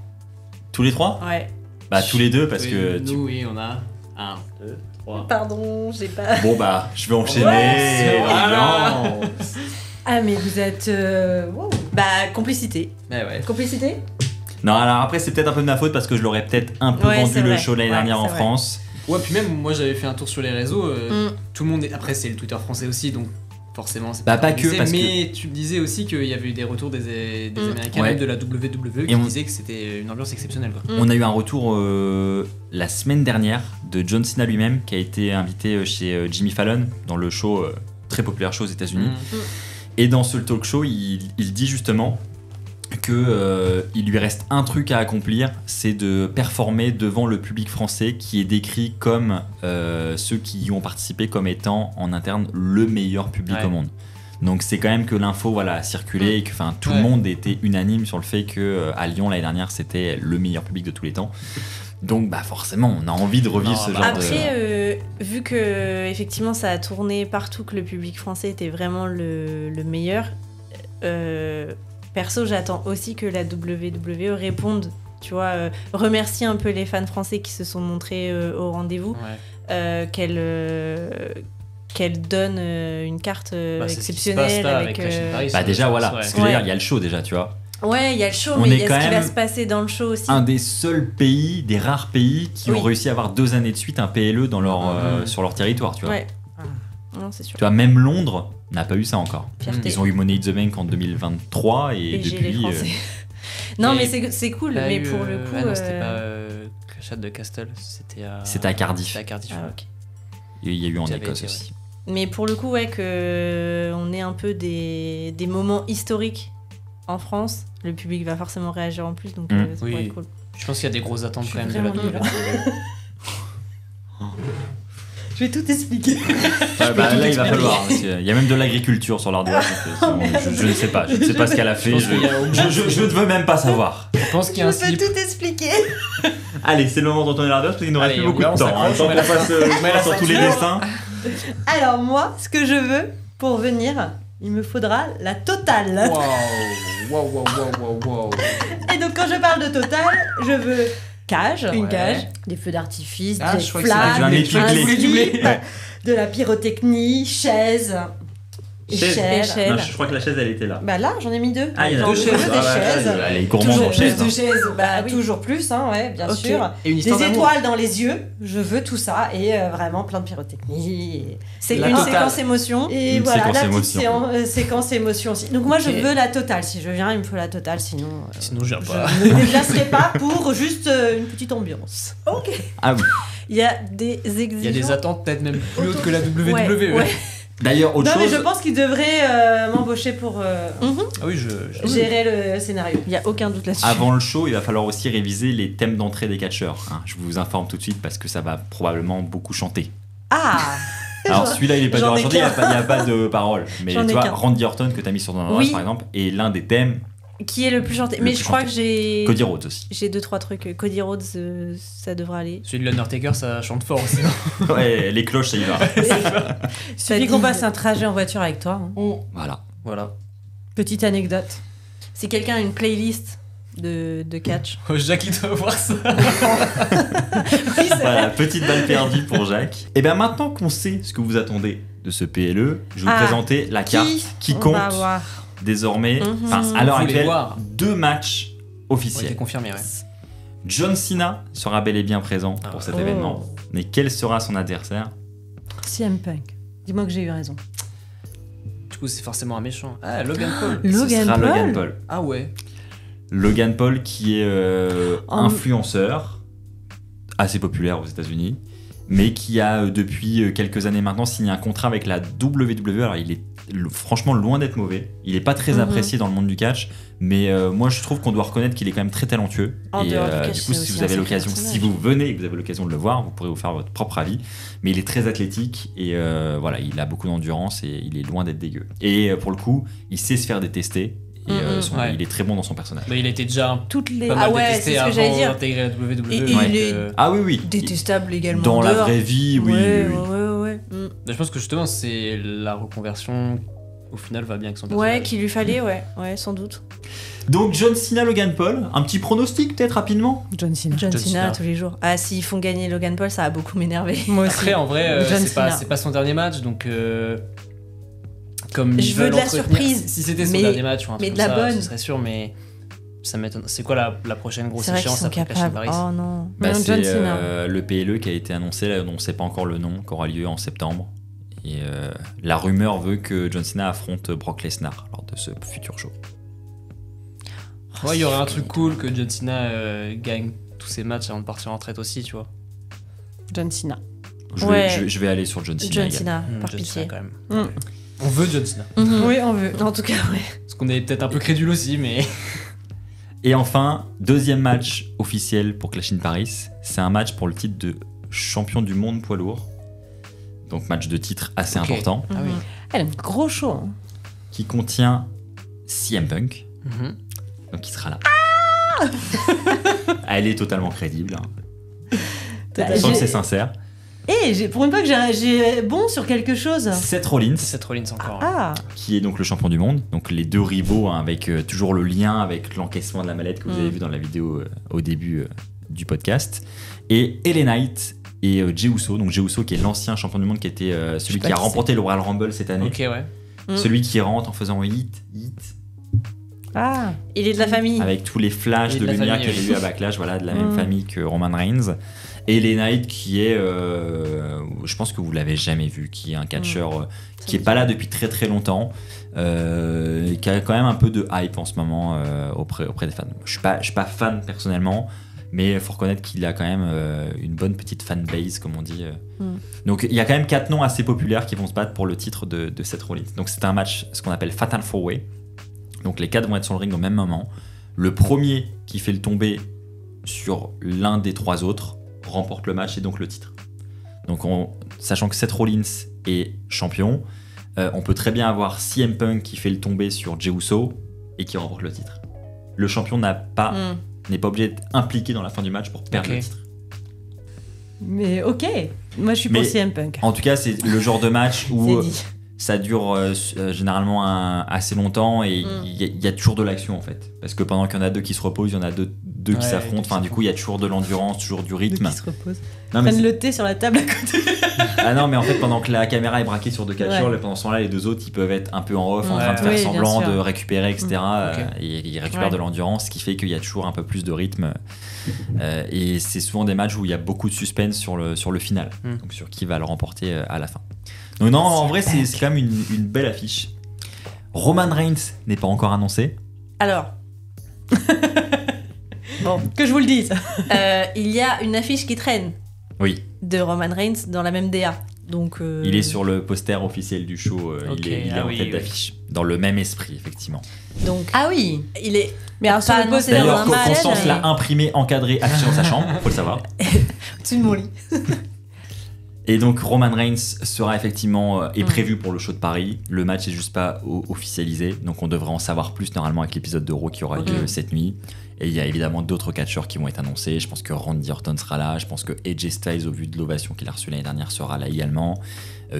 Tous les trois? Ouais. Bah tous les deux parce Oui, que nous, oui, on a 1, 2, 3. Pardon, j'ai pas. Bon bah je vais enchaîner. Ouais, voilà. Ambiance. Ah, mais vous êtes... wow. Bah, complicité. Mais ouais. Complicité? Non alors après c'est peut-être un peu de ma faute parce que je l'aurais peut-être un peu Ouais, vendu c'est le vrai. show l'année Ouais, dernière en c'est vrai. France. Ouais, puis même, moi, j'avais fait un tour sur les réseaux. Mm. Tout le monde est... Après, c'est le Twitter français aussi, donc forcément, c'est Bah, pas organisé, que, parce mais tu me disais aussi qu'il y avait eu des retours des Américains, Ouais. même de la WWE, Et qui on- disaient que c'était une ambiance exceptionnelle, quoi. On a eu un retour la semaine dernière de John Cena lui-même qui a été invité chez Jimmy Fallon dans le show très populaire show aux États-Unis. Mm. Et dans ce talk show, il dit justement que il lui reste un truc à accomplir, c'est de performer devant le public français qui est décrit comme ceux qui y ont participé comme étant en interne le meilleur public Ouais. au monde. Donc c'est quand même que l'info a circulé et que tout le monde était unanime sur le fait que à Lyon l'année dernière c'était le meilleur public de tous les temps. Donc forcément on a envie de revivre ce genre Après, vu que effectivement ça a tourné partout, que le public français était vraiment le meilleur, perso j'attends aussi que la WWE réponde, tu vois, remercie un peu les fans français qui se sont montrés au rendez-vous, qu'elle donne une carte exceptionnelle avec déjà ce que je veux dire, il y a le show déjà, tu vois. Ouais, il y a le show, On mais est il y a quand ce qui va même se passer dans le show aussi. un des seuls pays, des rares pays qui ont réussi à avoir 2 années de suite un PLE dans sur leur territoire, tu vois. Ouais. Non, c'est sûr. Tu vois, même Londres n'a pas eu ça encore. Fierté. Ils ont eu Money in the Bank en 2023 et BG, depuis... les Français. Non, mais c'est cool, mais pour le coup... non, c'était pas Clash de Castle, c'était à Cardiff. C'était à Cardiff. Ah, ok. Et il y a eu en J'avais Écosse été, aussi. Mais pour le coup, que on ait un peu des moments historiques en France, le public va forcément réagir en plus, donc ça pourrait être cool. Je pense qu'il y a des grosses attentes quand même de la vraiment WWE. Je vais tout expliquer. Là, il va falloir. Il y a même de l'agriculture sur l'ardoise. Je ne sais pas. Je ne sais pas ce qu'elle a fait. Je ne veux même pas savoir. Je pense qu'il y a un slip. tout expliquer. Allez, c'est le moment de retourner l'ardoise parce qu'il nous reste plus beaucoup de temps. s'accroche, Tant qu'on passe sur tous les destins. Alors moi, ce que je veux pour venir, il me faudra la totale. Wow. Et donc quand je parle de totale, je veux cage, Une cage, des feux d'artifice, Ah, des je crois que c'est flammes, un un étui-clé. slip, Ouais. de la pyrotechnie, chaises, échelles. Échelle. Je crois que la chaise, elle était là. Bah là, j'en ai mis 2. Ah, il y en a J'en 2 veux chaises. des chaises. Elle est gourmande Toujours en plus chaise. de chaises, Ah oui. toujours plus, bien Ok. sûr. Et une Des histoire d'amour. étoiles dans les yeux, je veux tout ça et vraiment plein de pyrotechnie. C'est La une totale. séquence émotion. Et Une voilà, séquence la petite émotion. séquence émotion aussi. Donc moi, je Ok. veux la totale. Si je viens, il me faut la totale, sinon Sinon, je viens pas. je ne me déplacerai pas pour juste une petite ambiance. Ok. Ah oui. Il y a des exigences. Il y a des attentes peut-être même plus hautes que la WWE. Ouais. D'ailleurs, autre Non, mais chose. je pense qu'il devrait m'embaucher pour Ah oui, gérer le scénario. Il n'y a aucun doute là-dessus. Avant le show, il va falloir aussi réviser les thèmes d'entrée des catcheurs. Je vous informe tout de suite parce que ça va probablement beaucoup chanter. Ah. Alors celui-là, il est pas dur J'en à ai chanter, il n'y qu'un. a pas de paroles. Mais J'en tu ai vois, qu'un. Randy Orton que tu as mis sur ton adresse, Oui. par exemple, est l'un des thèmes. Qui est le plus chanté. Le Mais plus je crois chanté. que j'ai. Cody Rhodes aussi. J'ai 2-3 trucs. Cody Rhodes, ça devrait aller. celui de l'Undertaker, ça chante fort aussi. Ouais, les cloches, ça y va. Il suffit qu'on passe un trajet en voiture avec toi. Voilà. Voilà. Petite anecdote. Si quelqu'un a une playlist de catch. Oh, Jacques, il doit voir ça. Voilà, petite balle perdue pour Jacques. Et bien maintenant qu'on sait ce que vous attendez de ce PLE, je vais vous présenter la carte qui On compte va voir. désormais. Mhm. Enfin, à l'heure Vous voulez actuelle, voir 2 matchs On officiels. était confirmé, ouais. John Cena sera bel et bien présent pour cet Oh. événement. Mais quel sera son adversaire? CM Punk. Dis-moi que j'ai eu raison. Du coup, c'est forcément un méchant. Ah, Logan Paul. Ce Logan sera Paul. Logan Paul. Ah ouais. Logan Paul qui est En- influenceur, assez populaire aux États-Unis, mais qui a depuis quelques années maintenant signé un contrat avec la WWE. Alors il est franchement loin d'être mauvais. Il n'est pas très apprécié dans le monde du catch, mais moi je trouve qu'on doit reconnaître qu'il est quand même très talentueux. En Et dehors du catch, du coup, c'est si aussi vous avez un l'occasion, sacré si personnage. vous venez et que vous avez l'occasion de le voir, vous pourrez vous faire votre propre avis. Mais il est très athlétique et voilà, il a beaucoup d'endurance et il est loin d'être dégueu. Et pour le coup, il sait se faire détester. Et Ouais. il est très bon dans son personnage. Mais il était déjà Toutes les. pas mal Ah ouais, détesté c'est ce que avant j'allais dire. d'intégrer la WWE. Et donc, il est Ah oui, oui. détestable également. Dans la dehors. vraie vie, oui. Ouais, oui, oui. ouais. Je pense que justement, c'est la reconversion au final va bien avec son Ouais, personnage. qu'il lui fallait, ouais, sans doute. Donc John Cena, Logan Paul, un petit pronostic peut-être rapidement. John Cena. John John Cena Cena. tous les jours. Ah, s'ils font gagner Logan Paul, ça va beaucoup m'énerver. Moi aussi. Après, en vrai, John Cena. c'est pas son dernier match, donc comme Je ils veux veulent de la entretenir- surprise, Si c'était son mais- dernier match ou un mais truc de la comme ça, bonne. ce serait sûr, mais ça m'étonne. C'est quoi la prochaine grosse C'est vrai qu'ils échéance sont après Clash capables. Paris Oh non. Bah, Non, c'est John Cena. le PLE qui a été annoncé, là, dont on ne sait pas encore le nom, qui aura lieu en septembre. Et la rumeur veut que John Cena affronte Brock Lesnar lors de ce futur show. Ouais, il y aurait un truc cool que John Cena gagne tous ses matchs avant de partir en retraite aussi, tu vois. John Cena. Ouais. Je vais aller sur John Cena. John également. Cena, par John pitié. Cena, quand même. Mm. Ouais. On veut John Cena. Oui, on veut. En tout cas, ouais. Parce qu'on est peut-être un peu crédule aussi, mais. Et enfin, deuxième match officiel pour Clash in Paris. C'est un match pour le titre de champion du monde poids lourd. Donc match de titre assez Ok. important. Ah oui. Elle a un gros show. Hein. qui contient CM Punk, Mhm. donc il sera là. Elle est totalement crédible, hein. Bah, Je sens que j'ai- c'est sincère. pour une fois que j'ai bon sur quelque chose. Seth Rollins, Seth Rollins encore. Ah, qui est donc le champion du monde, donc les deux rivaux, hein, avec toujours le lien avec l'encaissement de la mallette que vous avez vu dans la vidéo au début du podcast, et LA Knight et Jey Uso, donc Jey Uso qui est l'ancien champion du monde, qui était celui pas qui a qui remporté le Royal Rumble cette année, Ok, ouais. celui qui rentre en faisant hit, ah. Il est de la famille. avec tous les flashs Et de de la lumière famille, qu'il y avait oui. eu à Backlash, voilà, de la même famille que Roman Reigns. Et LA Knight qui est, je pense que vous l'avez jamais vu, qui est un catcheur qui est pas là depuis très très longtemps, qui a quand même un peu de hype en ce moment auprès des fans. Je suis pas fan personnellement, mais il faut reconnaître qu'il a quand même une bonne petite fanbase, comme on dit. Donc il y a quand même 4 noms assez populaires qui vont se battre pour le titre de Seth Rollins. Donc c'est un match, ce qu'on appelle Fatal 4-Way. Donc les 4 vont être sur le ring au même moment. Le premier qui fait le tomber sur l'un des 3 autres remporte le match et donc le titre. Donc sachant que Seth Rollins est champion, on peut très bien avoir CM Punk qui fait le tomber sur Jey Uso et qui remporte le titre. Le champion n'est pas obligé d'être impliqué dans la fin du match pour perdre Ok. le titre. Mais ok, moi je suis pour Mais- CM Punk. En tout cas, c'est le genre de match où C'est dit. ça dure généralement assez longtemps et il y a toujours de l'action en fait. Parce que pendant qu'il y en a 2 qui se reposent, il y en a deux qui Ouais, s'affrontent. deux qui Enfin, du coup, il y a toujours de l'endurance, toujours du rythme. Qui se repose. Non, mais Prennent le thé sur la table à côté. ah non, mais en fait, pendant que la caméra est braquée sur 2 catcheurs, Ouais. pendant ce temps-là, les 2 autres, ils peuvent être un peu en off, en Ouais. train de faire Oui, bien semblant sûr. de récupérer, etc. Ok. Et ils récupèrent Ouais. de l'endurance, ce qui fait qu'il y a toujours un peu plus de rythme. Et c'est souvent des matchs où il y a beaucoup de suspense sur le final, donc sur qui va le remporter à la fin. Donc non, en vrai, c'est quand même une belle affiche. Roman Reigns n'est pas encore annoncé. Alors. Bon, Que je vous le dise. il y a une affiche qui traîne Oui, de Roman Reigns dans la même DA. Donc, il est sur le poster officiel du show. Ok, il est ah en oui, tête oui. d'affiche, dans le même esprit, effectivement. Donc, Ah oui. il est. Mais alors sur Pas le poster annoncé dans D'ailleurs, un match, Constance mais- l'a imprimé, encadré, affiché dans sa chambre, faut le savoir. au-dessus de mon lit. Et donc Roman Reigns sera effectivement est prévu pour le show de Paris. Le match est juste pas officialisé, donc on devrait en savoir plus normalement avec l'épisode de Raw qui aura lieu cette nuit. Et il y a évidemment d'autres catcheurs qui vont être annoncés. Je pense que Randy Orton sera là. Je pense que AJ Styles, au vu de l'ovation qu'il a reçue l'année dernière, sera là également.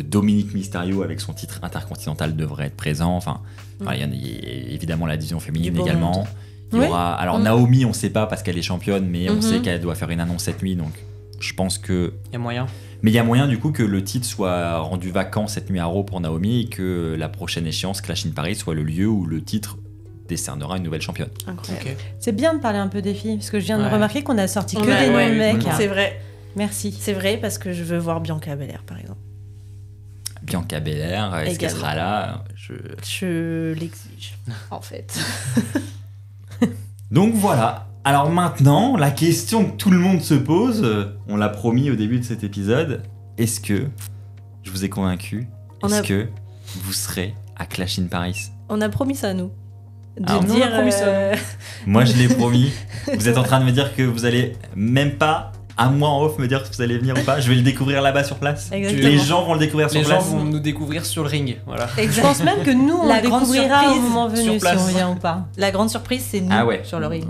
Dominic Mysterio avec son titre intercontinental devrait être présent. Enfin, voilà, il y a évidemment la division féminine Du beau également. monde. Il y Oui. aura, alors Naomi, on sait pas parce qu'elle est championne, mais on sait qu'elle doit faire une annonce cette nuit. Donc je pense que Il y a moyen. mais il y a moyen du coup que le titre soit rendu vacant cette nuit à Raw pour Naomi et que la prochaine échéance, Clash in Paris, soit le lieu où le titre décernera une nouvelle championne. Incroyable. Ok. C'est bien de parler un peu des filles, parce que je viens de Ouais. remarquer qu'on a sorti que On a- des noms ouais, de mecs. ouais. C'est vrai. Merci. C'est vrai parce que je veux voir Bianca Belair, par exemple. Bianca Belair, est-ce qu'elle Également. sera là Je l'exige, en fait. Donc voilà. Alors maintenant, la question que tout le monde se pose, on l'a promis au début de cet épisode, est-ce que je vous ai convaincu? On Est-ce a- que vous serez à Clash in Paris? On a promis ça, nous. De Alors, nous, on a dire. promis ça, Moi je l'ai promis. Vous êtes en train de me dire que vous allez même pas à moi en off me dire que vous allez venir ou pas? Je vais le découvrir là-bas sur place. Exactement. Les gens vont le découvrir sur Les gens place. vont nous découvrir sur le ring. Voilà. Je pense même que nous, on La le grande découvrira au surprise moment sur venu si place. on vient ou pas. La grande surprise, c'est nous Ah ouais. sur le ring.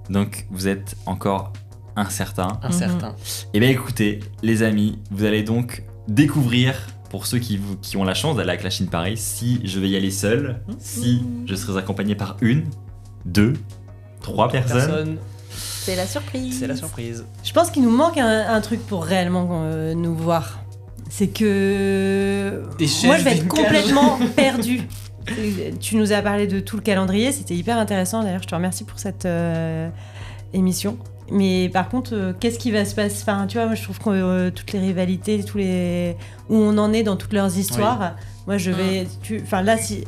Donc vous êtes encore incertain. Incertain. Eh bien écoutez, les amis, vous allez donc découvrir, pour ceux qui ont la chance d'aller à Clash in Paris, si je vais y aller seul, si je serai accompagné par 1, 2, 3 personnes. Personne. C'est la surprise. C'est la surprise. Je pense qu'il nous manque un truc pour réellement nous voir. C'est que Des moi chaises, je vais des être cages. complètement perdue. Tu nous as parlé de tout le calendrier, c'était hyper intéressant. D'ailleurs, je te remercie pour cette émission. Mais par contre, qu'est-ce qui va se passer? Enfin, tu vois, moi je trouve que toutes les rivalités, où on en est dans toutes leurs histoires. Moi, je vais, enfin là, si.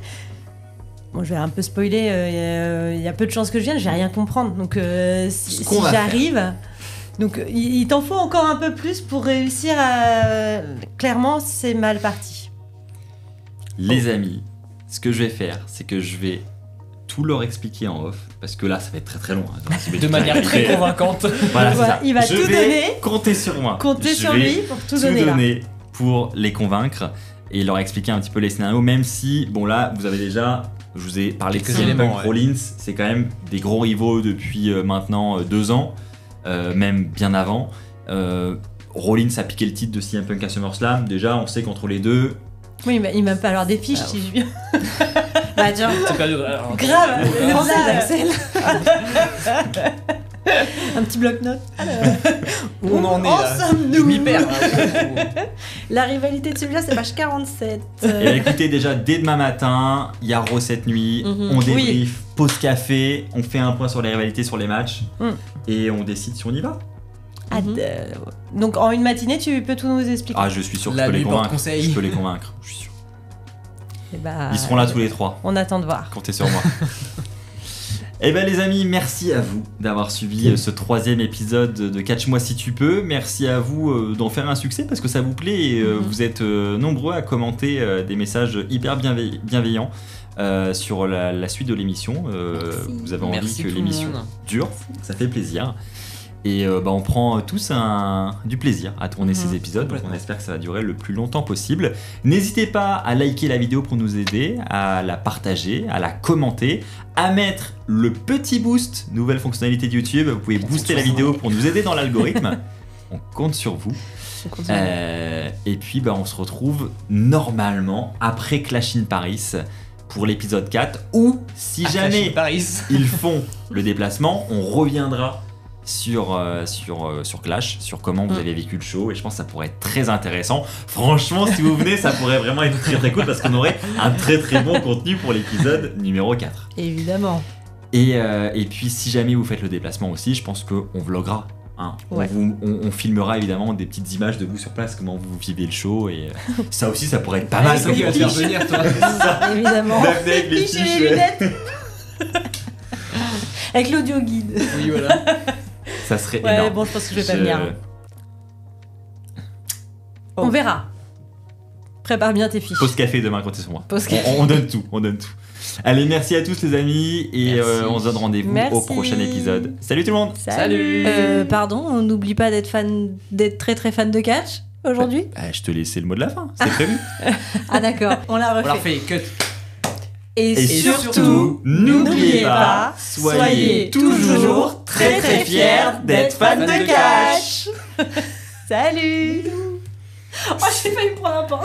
Bon, je vais un peu spoiler, il y a peu de chances que je vienne, je vais rien comprendre. Donc, si qu'on va j'arrive. Donc, il t'en faut encore un peu plus pour réussir à. Clairement, c'est mal parti. Les amis, ce que je vais faire, c'est que je vais tout leur expliquer en off, parce que là, ça va être très très long. hein. Je vais De tout manière expliquer. très convaincante. Voilà, c'est Voilà, ça. il va Je tout vais donner. Comptez sur moi. Comptez Je sur vais lui pour tout donner là. pour les convaincre. et il leur a expliqué un petit peu les scénarios, même si, bon là, vous avez déjà, je vous ai parlé de Quelques CM éléments, Punk, ouais. Rollins, c'est quand même des gros rivaux depuis maintenant 2 ans, même bien avant. Rollins a piqué le titre de CM Punk à SummerSlam, déjà on sait qu'entre les deux, Oui, mais il m'a pas alors des fiches Ah, si je viens. Bah tiens, C'est pas dur. Alors, Grave, le français d'Axel. Un petit bloc-notes. Où on en est En là sommes-nous Je m'y perds. Là. La rivalité de celui-là, c'est page 47. et écoutez déjà dès demain matin, il y a Raw cette nuit, Mhm. on débrief, pause café, on fait un point sur les rivalités, sur les matchs, Mm. et on décide si on y va. Donc en une matinée, tu peux tout nous expliquer. Ah, je suis sûr que La je peux les nuit porte convaincre. conseil. Je peux les convaincre, je suis sûr. Eh bah, Ils seront là tous les 3. On attend de voir. Comptez sur moi. Eh ben les amis, merci à vous d'avoir suivi ce 3e épisode de Catch-moi si tu peux. Merci à vous d'en faire un succès parce que ça vous plaît et vous êtes nombreux à commenter des messages hyper bienveillants sur la suite de l'émission. Vous avez envie Merci que tout le l'émission monde. dure, ça fait plaisir. Et on prend tous du plaisir à tourner ces épisodes, donc on Complètement. espère que ça va durer le plus longtemps possible. N'hésitez pas à liker la vidéo pour nous aider, à la partager, à la commenter, à mettre le petit boost, nouvelle fonctionnalité de YouTube. Vous pouvez booster la vidéo pour nous aider dans l'algorithme. On compte sur vous. Et puis on se retrouve normalement après Clash in Paris pour l'épisode 4, ou si jamais Paris. ils font le déplacement, on reviendra sur Clash, sur comment vous avez vécu le show, et je pense que ça pourrait être très intéressant. Franchement, si vous venez, ça pourrait vraiment être très très cool parce qu'on aurait un très très bon contenu pour l'épisode numéro 4. Évidemment. Et puis si jamais vous faites le déplacement aussi, je pense qu'on vloguera. Hein. Ouais. On filmera évidemment des petites images de vous sur place, comment vous vivez le show, et ça aussi ça pourrait être pas mal. C'est ça qui va te faire venir, toi. Évidemment. Daphné avec les Fiche et fiches, les ouais. lunettes. Avec l'audio guide. Oui, voilà. Ça serait Ouais, énorme. bon, je pense que je vais pas venir. On verra. Prépare bien tes fiches. Pause café demain, comptez sur moi. Pause café. On donne tout, on donne tout. Allez, merci à tous les amis, et Merci. on se donne rendez-vous Merci. au prochain épisode. Salut tout le monde. Salut. Pardon, on n'oublie pas d'être très très fan de catch aujourd'hui. Je te laissais le mot de la fin, c'était prévu. Ah d'accord, on l'a On la refait. refait. Cut. Et, Et surtout, n'oubliez pas, soyez toujours très très fiers d'être fan de Catch. Salut. Oh, j'ai failli me prendre un pain.